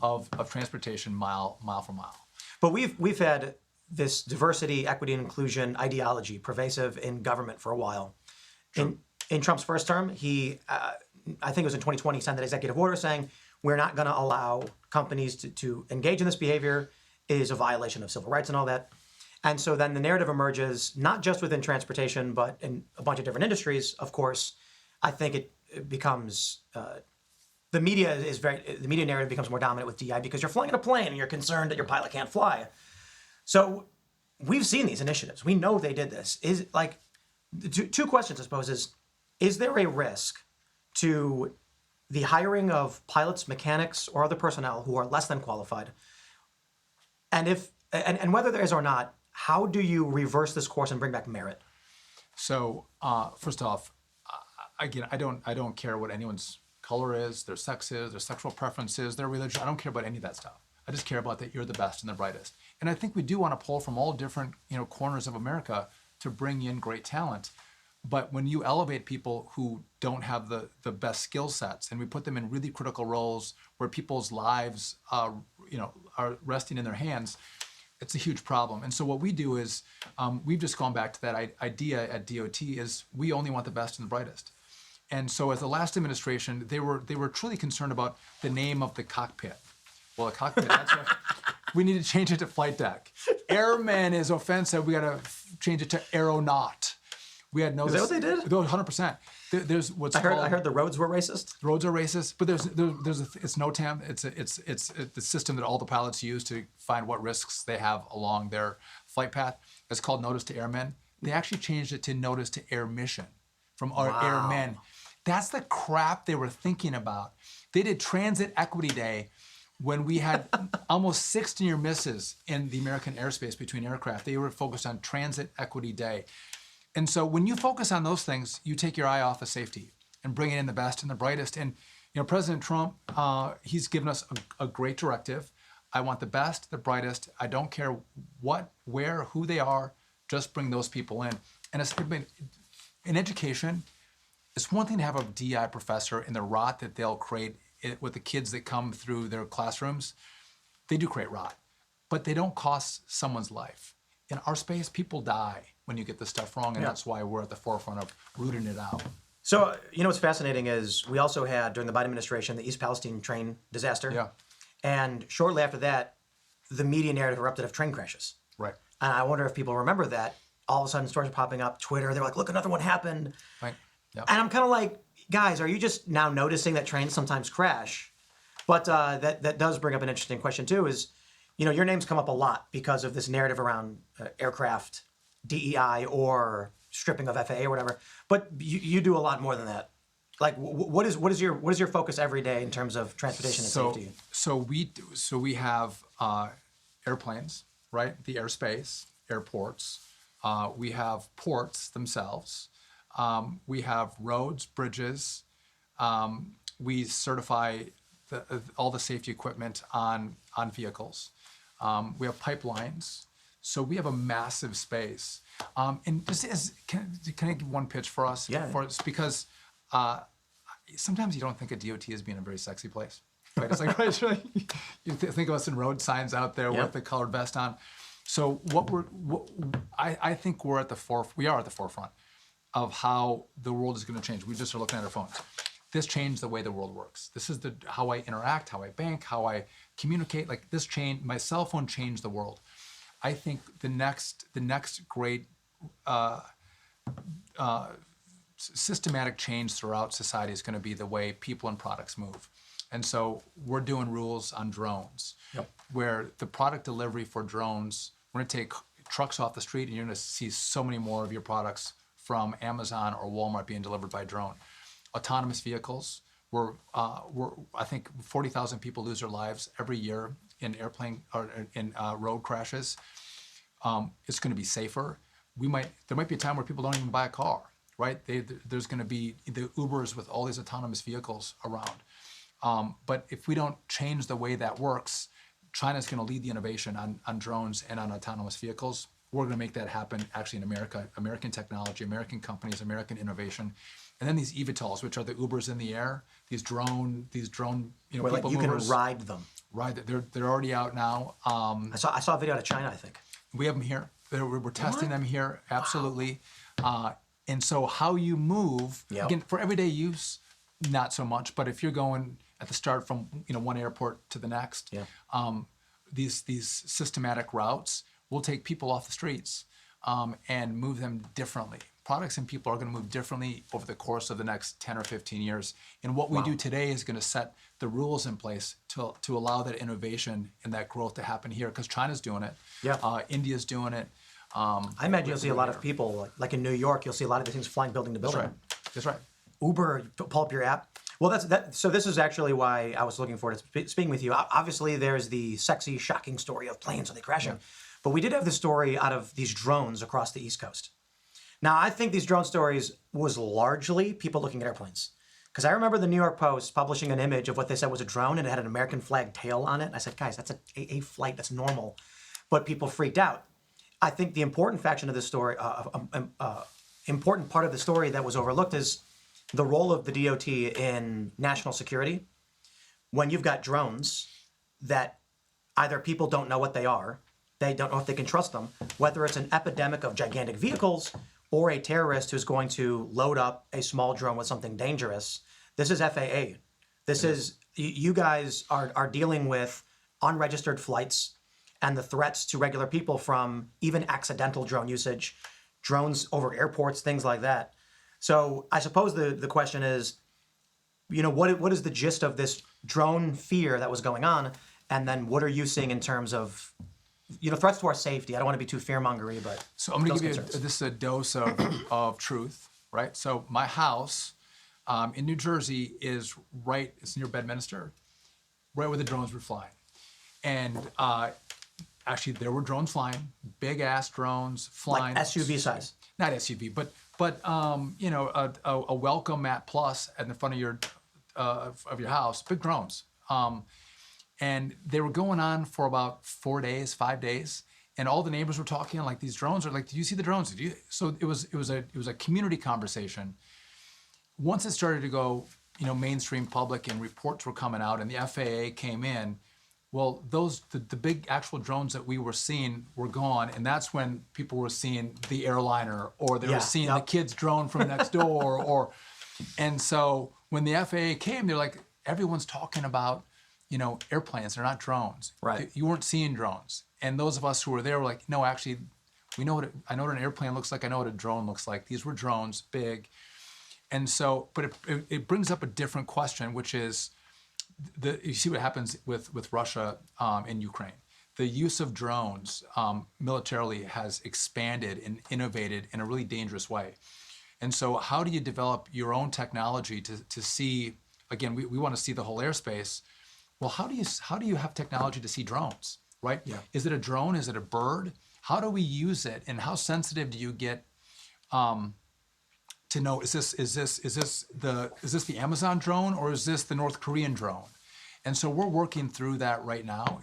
of transportation, mile for mile. But we've had this diversity, equity, and inclusion ideology pervasive in government for a while. Sure. In Trump's first term, he, I think it was in 2020, signed an executive order saying we're not going to allow companies to engage in this behavior. It is a violation of civil rights and all that. And so then the narrative emerges, not just within transportation, but in a bunch of different industries, of course. I think it becomes, the media narrative becomes more dominant with DI because you're flying in a plane and you're concerned that your pilot can't fly. So we've seen these initiatives. We know they did this. Is like, two questions, I suppose, is there a risk to the hiring of pilots, mechanics, or other personnel who are less than qualified? And whether there is or not, how do you reverse this course and bring back merit? So first off, again, I don't care what anyone's color is, their sex is, their sexual preferences, their religion. I don't care about any of that stuff. I just care about that you're the best and the brightest. And I think we do want to pull from all different corners of America to bring in great talent. But when you elevate people who don't have the best skill sets and we put them in really critical roles where people's lives are resting in their hands, it's a huge problem. And so what we do is we've just gone back to that idea at DOT is we only want the best and the brightest. And so as the last administration, they were truly concerned about the name of the cockpit. Well, the cockpit, that's right. We need to change it to flight deck. Airman is offensive. We got to change it to aeronaut. We had no. Is that what they did? 100%. There's what's I called. heard the roads were racist. Roads are racist, but it's NOTAM. It's the system that all the pilots use to find what risks they have along their flight path. It's called Notice to Airmen. They actually changed it to Notice to Air Mission from our airmen. That's the crap they were thinking about. They did Transit Equity Day when we had almost 6 near misses in the American airspace between aircraft. They were focused on Transit Equity Day. And so when you focus on those things, you take your eye off of safety and bring in the best and the brightest. And President Trump, he's given us a great directive. I want the best, the brightest. I don't care what, where, who they are. Just bring those people in. And in education, it's one thing to have a DI professor and the rot that they'll create with the kids that come through their classrooms. They do create rot, but they don't cost someone's life. In our space, people die when you get this stuff wrong, and that's why we're at the forefront of rooting it out. So, what's fascinating is we also had, during the Biden administration, the East Palestine train disaster. Yeah. And shortly after that, the media narrative erupted of train crashes. Right. And I wonder if people remember that. All of a sudden, stories are popping up, Twitter, they're like, look, another one happened. Right. Yep. And I'm kind of like, guys, are you just now noticing that trains sometimes crash? But that does bring up an interesting question, too, is, your names come up a lot because of this narrative around aircraft, DEI, or stripping of FAA or whatever. But you do a lot more than that. Like, what is your focus every day in terms of transportation and safety? So we have airplanes, right? The airspace, airports. We have ports themselves. We have roads, bridges. We certify all the safety equipment on vehicles. We have pipelines. So we have a massive space. And can I give one pitch for us? Yeah. For us? Because sometimes you don't think of DOT as being a very sexy place. Right? It's like, right, you think of us in road signs out there with the colored vest on. So I think we are at the forefront of how the world is going to change. We just are looking at our phones. This changed the way the world works. This is how I interact, how I bank, how I communicate. Like this change, my cell phone changed the world. I think the next great systematic change throughout society is going to be the way people and products move. And so we're doing rules on drones, where the product delivery for drones, we're going to take trucks off the street and you're going to see so many more of your products from Amazon or Walmart being delivered by drone. Autonomous vehicles, I think 40,000 people lose their lives every year in airplane or in road crashes. It's going to be safer. There might be a time where people don't even buy a car, right? There's going to be the Ubers with all these autonomous vehicles around. But if we don't change the way that works, China's going to lead the innovation on drones and on autonomous vehicles. We're going to make that happen actually in America, American technology, American companies, American innovation. And then these eVTOLs, which are the Ubers in the air, these drone, Where like people you movers. can ride them. Right, they're already out now. I saw a video out of China, I think. We have them here. We're testing them here, absolutely. Wow. And so how you move, again, for everyday use, not so much. But if you're going at the start from one airport to the next, these systematic routes will take people off the streets and move them differently. Products and people are going to move differently over the course of the next 10 or 15 years. And what we do today is going to set the rules in place to allow that innovation and that growth to happen here, because China's doing it. India's doing it. I imagine you'll see a lot of people, like in New York, you'll see a lot of these things flying building to building. That's right. Uber, pull up your app. Well, so this is actually why I was looking forward to speaking with you. Obviously, there's the sexy, shocking story of planes, are they crashing? But we did have the story out of these drones across the East Coast. Now, I think these drone stories was largely people looking at airplanes. Because I remember the New York Post publishing an image of what they said was a drone, and it had an American flag tail on it. And I said, guys, that's a flight, that's normal. But people freaked out. I think the important faction of this story, important part of the story that was overlooked is the role of the DOT in national security. When you've got drones that either people don't know what they are, they don't know if they can trust them, whether it's an epidemic of gigantic vehicles or a terrorist who's going to load up a small drone with something dangerous. This is FAA. This is, you guys are dealing with unregistered flights and the threats to regular people from even accidental drone usage, drones over airports, things like that. So I suppose the question is, what is the gist of this drone fear that was going on? And then what are you seeing in terms of threats to our safety? I don't want to be too fear-mongery, but so I'm going to give you this is a dose of truth, right? So my house in New Jersey is it's near Bedminster, right where the drones were flying. And actually there were drones flying, big-ass drones flying. Like SUV size? Not SUV, but a welcome mat plus in the front of your house, big drones. And they were going on for about 5 days, and all the neighbors were talking like, these drones are like, did you see the drones? So it was a community conversation. Once it started to go, mainstream public and reports were coming out and the FAA came in, well, the big actual drones that we were seeing were gone, and that's when people were seeing the airliner, or they were seeing the kid's drone from next door, and so when the FAA came, they're like, everyone's talking about airplanes, they're not drones. Right. You weren't seeing drones. And those of us who were there were like, no, actually, I know what an airplane looks like. I know what a drone looks like. These were drones, big. And so, but it brings up a different question, which is, you see what happens with Russia and Ukraine. The use of drones militarily has expanded and innovated in a really dangerous way. And so how do you develop your own technology to see, again, we want to see the whole airspace. Well, how do you have technology to see drones? right? Yeah. Is it a drone? Is it a bird? How do we use it? And how sensitive do you get to know, is this the Amazon drone or is this the North Korean drone? And so we're working through that right now.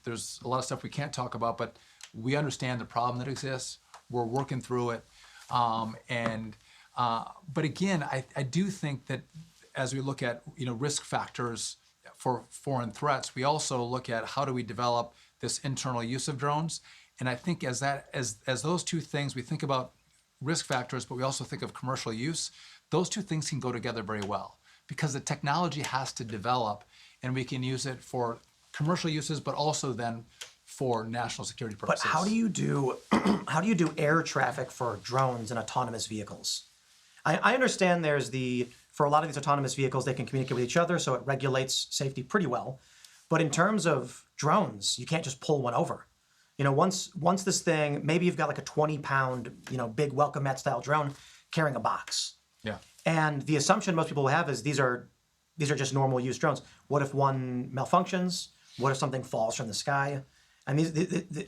There's a lot of stuff we can't talk about, but we understand the problem that exists. We're working through it. But again, I do think that as we look at risk factors for foreign threats, we also look at how do we develop this internal use of drones. And I think as those two things, we think about risk factors, but we also think of commercial use. Those two things can go together very well because the technology has to develop, and we can use it for commercial uses, but also then for national security purposes. But how do you do air traffic for drones and autonomous vehicles? I understand for a lot of these autonomous vehicles, they can communicate with each other, so it regulates safety pretty well. But in terms of drones, you can't just pull one over. Once this thing, maybe you've got like a 20-pound, big welcome mat style drone carrying a box. Yeah. And the assumption most people have is these are just normal use drones. What if one malfunctions? What if something falls from the sky? And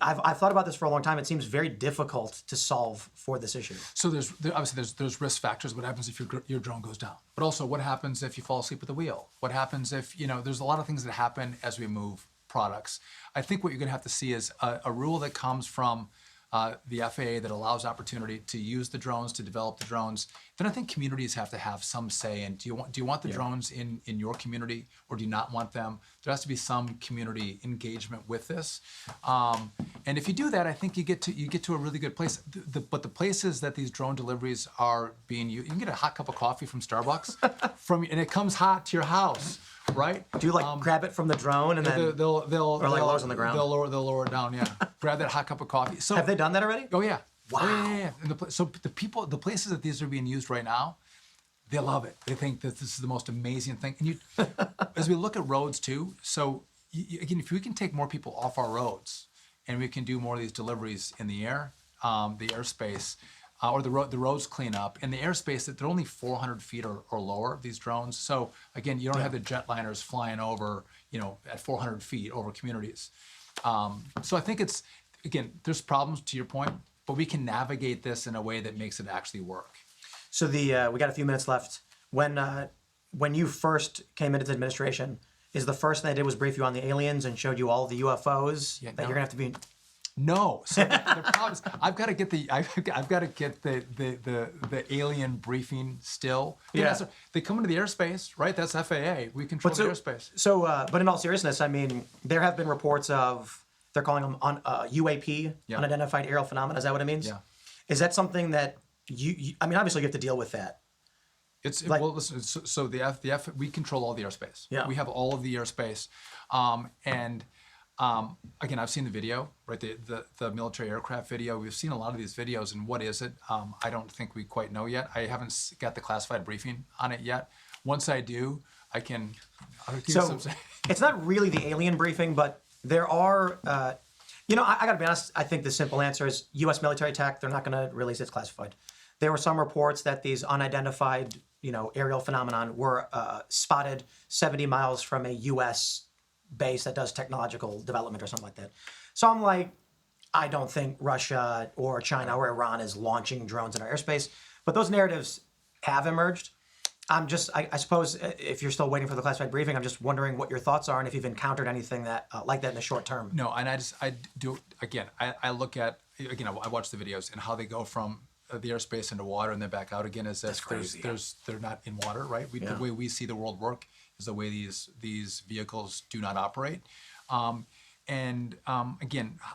I've thought about this for a long time. It seems very difficult to solve for this issue. So there's risk factors. What happens if your drone goes down? But also, what happens if you fall asleep at the wheel? What happens if there's a lot of things that happen as we move products. I think what you're going to have to see is a rule that comes from the FAA that allows opportunity to use the drones, to develop the drones. Then I think communities have to have some say in, do you want the drones in your community or do you not want them? There has to be some community engagement with this. And if you do that, I think you get to a really good place. But the places that these drone deliveries are being used, you can get a hot cup of coffee from Starbucks and it comes hot to your house. Right? Do you grab it from the drone and then they'll lowers on the ground? They'll lower it down. Yeah. Grab that hot cup of coffee. So have they done that already? Oh yeah. Wow. Oh, yeah. And the places that these are being used right now, they love it. They think that this is the most amazing thing. And as we look at roads too. So again, if we can take more people off our roads, and we can do more of these deliveries in the air, the airspace. Or the roads clean up. In the airspace, they're only 400 feet or lower, these drones. So again, you don't have the jetliners flying over, at 400 feet over communities. So I think there's problems to your point, but we can navigate this in a way that makes it actually work. So we got a few minutes left. When you first came into the administration, is the first thing they did was brief you on the aliens and showed you all the UFOs that you're gonna have to be. No. So the problem is I've got to get the alien briefing still. Yeah. So they come into the airspace, right? That's FAA. We control the airspace. So, but in all seriousness, I mean, there have been reports of they're calling them UAP, unidentified aerial phenomena. Is that what it means? Yeah. Is that something that I mean, obviously you have to deal with that. Well, listen. So we control all the airspace. Yeah. We have all of the airspace, again, I've seen the video, right? The military aircraft video. We've seen a lot of these videos, and what is it? I don't think we quite know yet. I haven't got the classified briefing on it yet. Once I do, I'll give So it's not really the alien briefing, but there are. I got to be honest. I think the simple answer is U.S. military tech. They're not going to release it's classified. There were some reports that these unidentified, aerial phenomenon were spotted 70 miles from a U.S. base that does technological development or something like that. So I'm like, I don't think Russia or China or Iran is launching drones in our airspace, but those narratives have emerged. I suppose if you're still waiting for the classified briefing, I'm just wondering what your thoughts are and if you've encountered anything that like that in the short term. No, and I look at, I watch the videos and how they go from the airspace into water and then back out again as if they're not in water, right? The way we see the world work is the way these vehicles do not operate. Again,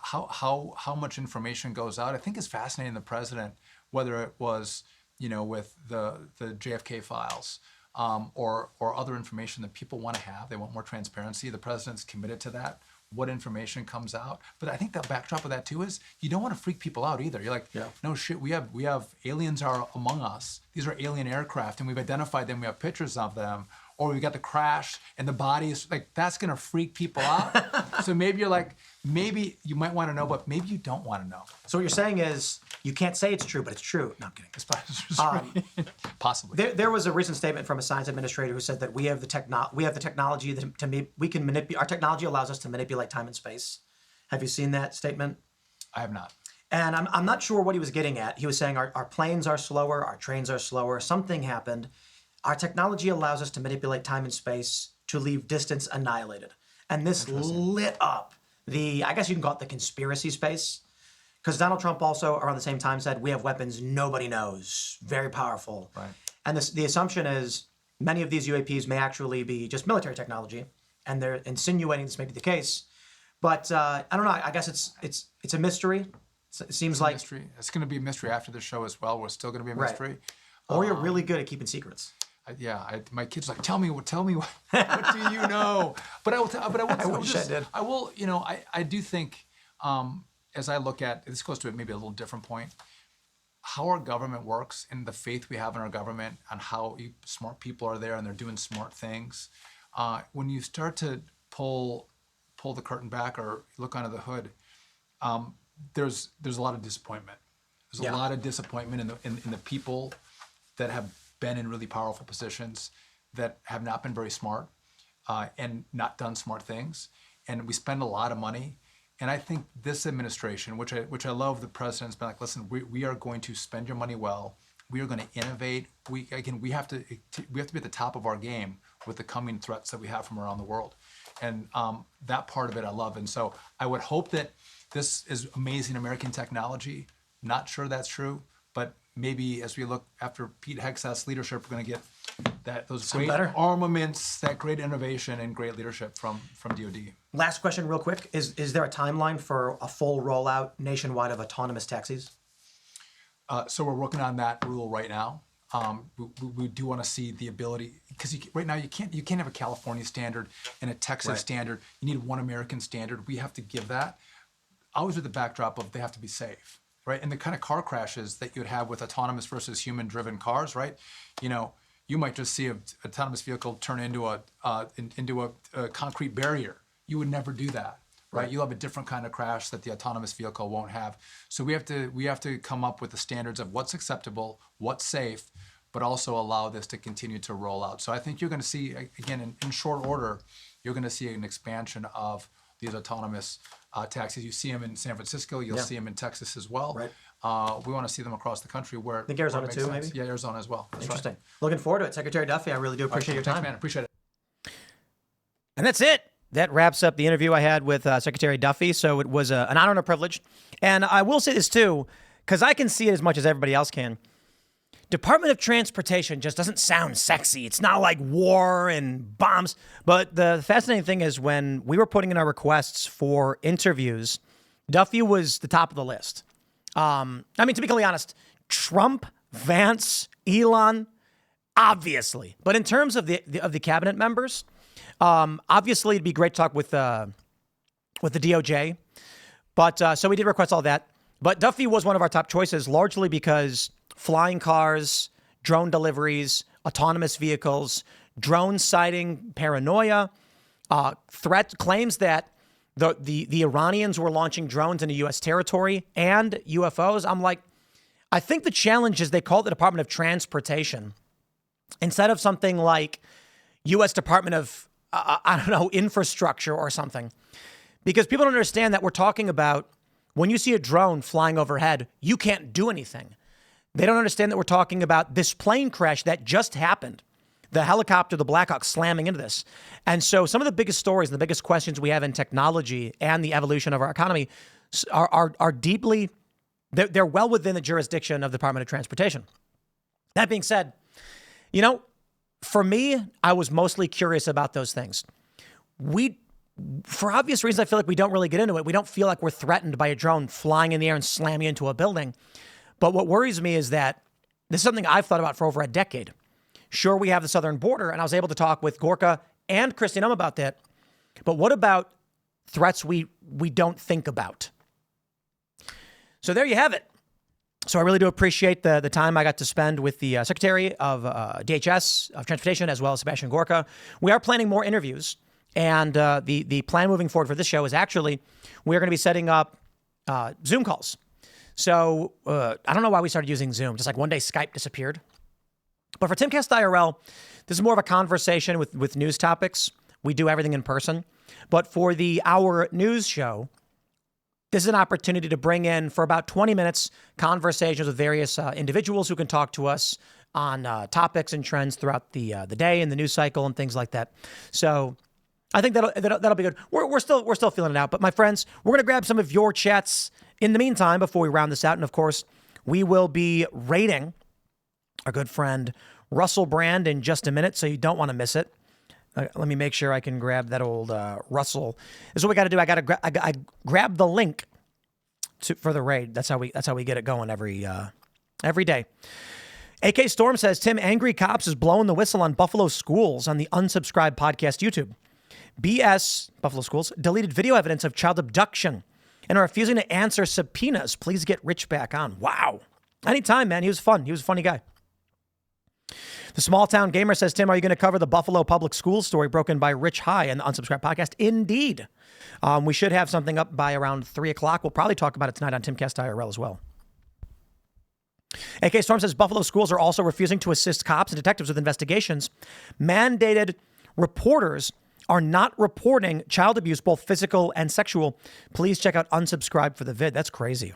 how much information goes out, I think is fascinating. The president, whether it was, with the JFK files or other information that people want to have, they want more transparency. The president's committed to that. What information comes out, but I think the backdrop of that too is you don't want to freak people out either. You're like, no shit, we have aliens are among us. These are alien aircraft, and we've identified them. We have pictures of them, or we got the crash and the bodies. Like that's gonna freak people out. So maybe maybe you might want to know, but maybe you don't want to know. So what you're saying is you can't say it's true, but it's true. No, I'm kidding. Possibly. There was a recent statement from a science administrator who said that we have the technology that we can manipulate. Our technology allows us to manipulate time and space, Have you seen that statement? I have not. And I'm not sure what he was getting at. He was saying our planes are slower, our trains are slower, something happened. Our technology allows us to manipulate time and space to leave distance annihilated. And this lit up I guess you can call it the conspiracy space. Because Donald Trump also around the same time said, we have weapons nobody knows, very powerful. Right. And the assumption is many of these UAPs may actually be just military technology, and they're insinuating this may be the case. But I don't know, I guess it's a mystery. It seems like Mystery. It's going to be a mystery after the show as well. We're still going to be a mystery. Or you're really good at keeping secrets. My kids are like, tell me what do you know? But I will. I will. You know, I do think, as I look at this, goes to maybe a little different point. How our government works and the faith we have in our government, and how smart people are there and they're doing smart things. When you start to pull the curtain back or look under the hood, there's a lot of disappointment. There's a lot of disappointment in the people that have been in really powerful positions that have not been very smart and not done smart things. And we spend a lot of money. And I think this administration, which I love, the president's been like, listen, we are going to spend your money well. We are going to innovate. We have to be at the top of our game with the coming threats that we have from around the world. And that part of it I love. And so I would hope that this is amazing American technology. Not sure that's true, but maybe as we look after Pete Hegseth's leadership, we're going to get those great armaments, that great innovation and great leadership from DoD. Last question real quick. Is there a timeline for a full rollout nationwide of autonomous taxis? So we're working on that rule right now. We do want to see the ability, because right now you can't have a California standard and a Texas standard. You need one American standard. We have to give that. Always with the backdrop of they have to be safe, right? And the kind of car crashes that you would have with autonomous versus human-driven cars, right? You know, you might just see an autonomous vehicle turn into a concrete barrier. You would never do that, right? You'll have a different kind of crash that the autonomous vehicle won't have. So we have to come up with the standards of what's acceptable, what's safe, but also allow this to continue to roll out. So I think you're going to see, again, in short order, you're going to see an expansion of these autonomous taxis. You see them in San Francisco. You'll see them in Texas as well. Right. We want to see them across the country where I think Arizona too, maybe? Yeah, Arizona as well. That's interesting. Right. Looking forward to it. Secretary Duffy, I really do appreciate your time. Thanks, man. Appreciate it. And that's it. That wraps up the interview I had with Secretary Duffy. So it was an honor and a privilege. And I will say this too, because I can see it as much as everybody else can. Department of Transportation just doesn't sound sexy. It's not like war and bombs. But the fascinating thing is when we were putting in our requests for interviews, Duffy was the top of the list. I mean, to be completely honest, Trump, Vance, Elon, obviously. But in terms of the cabinet members, obviously it'd be great to talk with the DOJ. But so we did request all that. But Duffy was one of our top choices, largely because flying cars, drone deliveries, autonomous vehicles, drone sighting paranoia, threat claims that the Iranians were launching drones into U.S. territory and UFOs. I'm like, I think the challenge is they call it the Department of Transportation instead of something like U.S. Department of, infrastructure or something. Because people don't understand that we're talking about when you see a drone flying overhead, you can't do anything. They don't understand that we're talking about this plane crash that just happened. The helicopter, the Black Hawk slamming into this. And so some of the biggest stories and the biggest questions we have in technology and the evolution of our economy are deeply, they're well within the jurisdiction of the Department of Transportation. That being said, for me, I was mostly curious about those things. For obvious reasons, I feel like we don't really get into it. We don't feel like we're threatened by a drone flying in the air and slamming into a building. But what worries me is that this is something I've thought about for over a decade. Sure, we have the southern border, and I was able to talk with Gorka and Kristi Noem about that. But what about threats we don't think about? So there you have it. So I really do appreciate the time I got to spend with the Secretary of DHS, of Transportation, as well as Sebastian Gorka. We are planning more interviews. And the plan moving forward for this show is actually we're going to be setting up Zoom calls. So I don't know why we started using Zoom. Just like one day Skype disappeared. But for Timcast IRL, this is more of a conversation with news topics. We do everything in person. But for our news show, This is an opportunity to bring in, for about 20 minutes, conversations with various individuals who can talk to us on topics and trends throughout the day and the news cycle and things like that. So I think that'll be good. We're still feeling it out. But my friends, we're going to grab some of your chats in the meantime before we round this out. And of course, we will be rating our good friend Russell Brand in just a minute, so you don't want to miss it. Let me make sure I can grab that old Russell. This is what we got to do. I grab the link for the raid. That's how we get it going every day. AK Storm says, Tim, Angry Cops is blowing the whistle on Buffalo schools on the unsubscribed podcast YouTube. BS, Buffalo schools, deleted video evidence of child abduction and are refusing to answer subpoenas. Please get Rich back on. Wow. Anytime, man. He was fun. He was a funny guy. The Small Town Gamer says, Tim, are you going to cover the Buffalo public school story broken by Rich High in the unsubscribed podcast? Indeed. We should have something up by around 3 o'clock. We'll probably talk about it tonight on Timcast IRL as well. AK Storm says, Buffalo schools are also refusing to assist cops and detectives with investigations. Mandated reporters are not reporting child abuse, both physical and sexual. Please check out unsubscribe for the vid. That's crazy.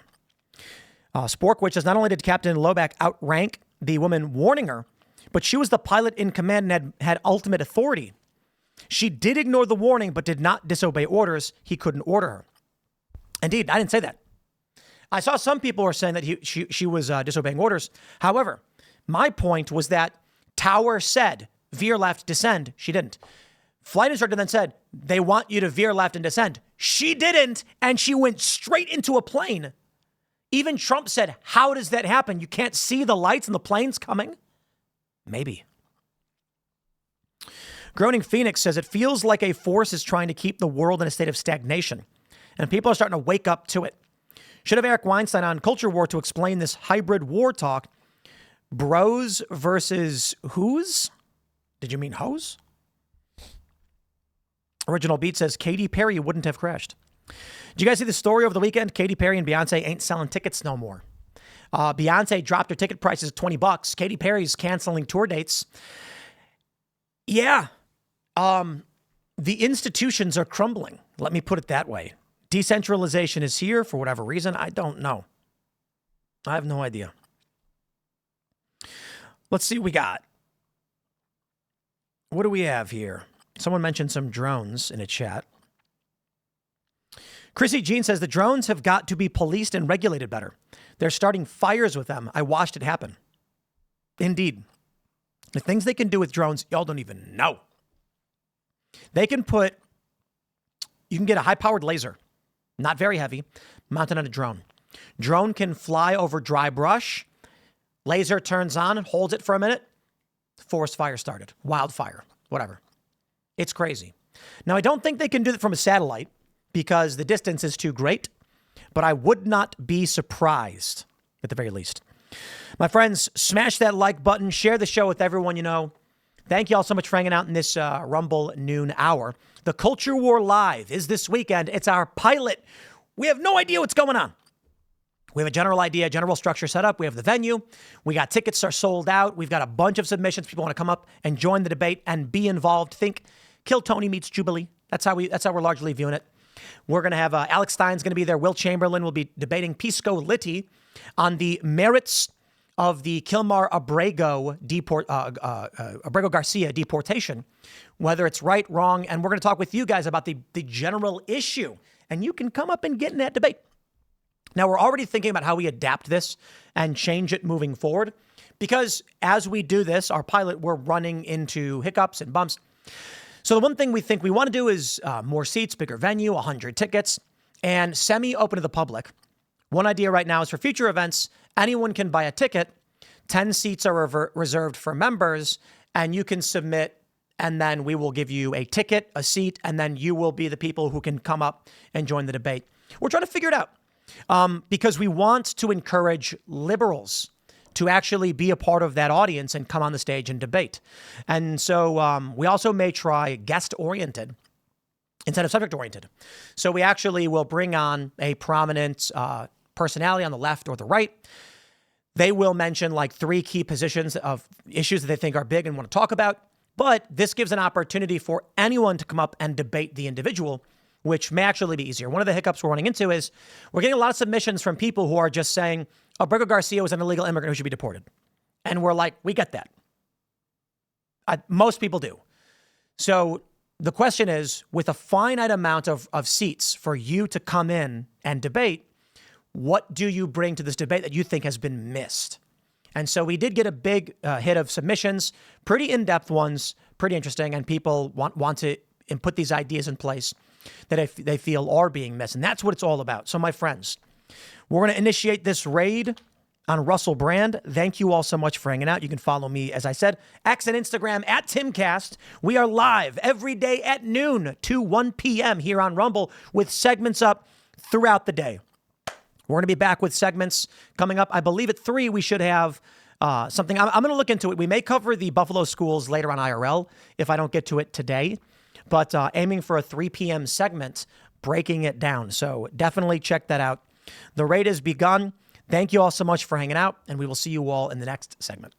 Sporkwitch says, not only did Captain Loback outrank the woman warning her, but she was the pilot in command and had ultimate authority. She did ignore the warning, but did not disobey orders. He couldn't order her. Indeed, I didn't say that. I saw some people were saying that she was disobeying orders. However, my point was that Tower said, veer left, descend. She didn't. Flight instructor then said, they want you to veer left and descend. She didn't, and she went straight into a plane. Even Trump said, how does that happen? You can't see the lights and the plane's coming? Maybe. Groaning Phoenix says, it feels like a force is trying to keep the world in a state of stagnation, and people are starting to wake up to it. Should have Eric Weinstein on Culture War to explain this hybrid war talk. Bros versus whos? Did you mean hoes? Original Beat says, Katy Perry wouldn't have crashed. Did you guys see the story over the weekend? Katy Perry and Beyonce ain't selling tickets no more. Beyonce dropped her ticket prices $20. Katy Perry's canceling tour dates. Yeah. The institutions are crumbling. Let me put it that way. Decentralization is here for whatever reason. I don't know. I have no idea. Let's see what we got. What do we have here? Someone mentioned some drones in a chat. Chrissy Jean says the drones have got to be policed and regulated better. They're starting fires with them. I watched it happen. Indeed. The things they can do with drones, y'all don't even know. You can get a high-powered laser, not very heavy, mounted on a drone. Drone can fly over dry brush. Laser turns on and holds it for a minute. Forest fire started. Wildfire. Whatever. It's crazy. Now, I don't think they can do it from a satellite because the distance is too great, but I would not be surprised at the very least. My friends, smash that like button. Share the show with everyone you know. Thank you all so much for hanging out in this Rumble noon hour. The Culture War Live is this weekend. It's our pilot. We have no idea what's going on. We have a general idea, general structure set up. We have the venue. We got tickets are sold out. We've got a bunch of submissions. People want to come up and join the debate and be involved. Think Kill Tony meets Jubilee. That's how we're largely viewing it. We're going to have Alex Stein's going to be there. Will Chamberlain will be debating Pisco Litti on the merits of the Kilmar Abrego Garcia deportation, whether it's right, wrong, and we're going to talk with you guys about the general issue, and you can come up and get in that debate. Now, we're already thinking about how we adapt this and change it moving forward, because as we do this, our pilot, we're running into hiccups and bumps. So the one thing we think we want to do is more seats, bigger venue, 100 tickets, and semi-open to the public. One idea right now is for future events, anyone can buy a ticket. 10 seats are reserved for members, and you can submit, and then we will give you a ticket, a seat, and then you will be the people who can come up and join the debate. We're trying to figure it out because we want to encourage liberals to actually be a part of that audience and come on the stage and debate. And so we also may try guest-oriented instead of subject-oriented. So we actually will bring on a prominent personality on the left or the right. They will mention like 3 key positions of issues that they think are big and want to talk about. But this gives an opportunity for anyone to come up and debate the individual which may actually be easier. One of the hiccups we're running into is we're getting a lot of submissions from people who are just saying, oh, Brigo Garcia was an illegal immigrant who should be deported. And we're like, we get that. Most people do. So the question is, with a finite amount of seats for you to come in and debate, what do you bring to this debate that you think has been missed? And so we did get a big hit of submissions, pretty in-depth ones, pretty interesting, and people want to put these ideas in place that they feel are being missed. And that's what it's all about. So my friends, we're going to initiate this raid on Russell Brand. Thank you all so much for hanging out. You can follow me, as I said, X and Instagram at Timcast. We are live every day at noon to 1 p.m. here on Rumble with segments up throughout the day. We're going to be back with segments coming up. I believe at 3 we should have something. I'm going to look into it. We may cover the Buffalo schools later on IRL if I don't get to it today, but aiming for a 3 p.m. segment, breaking it down. So definitely check that out. The raid has begun. Thank you all so much for hanging out, and we will see you all in the next segment.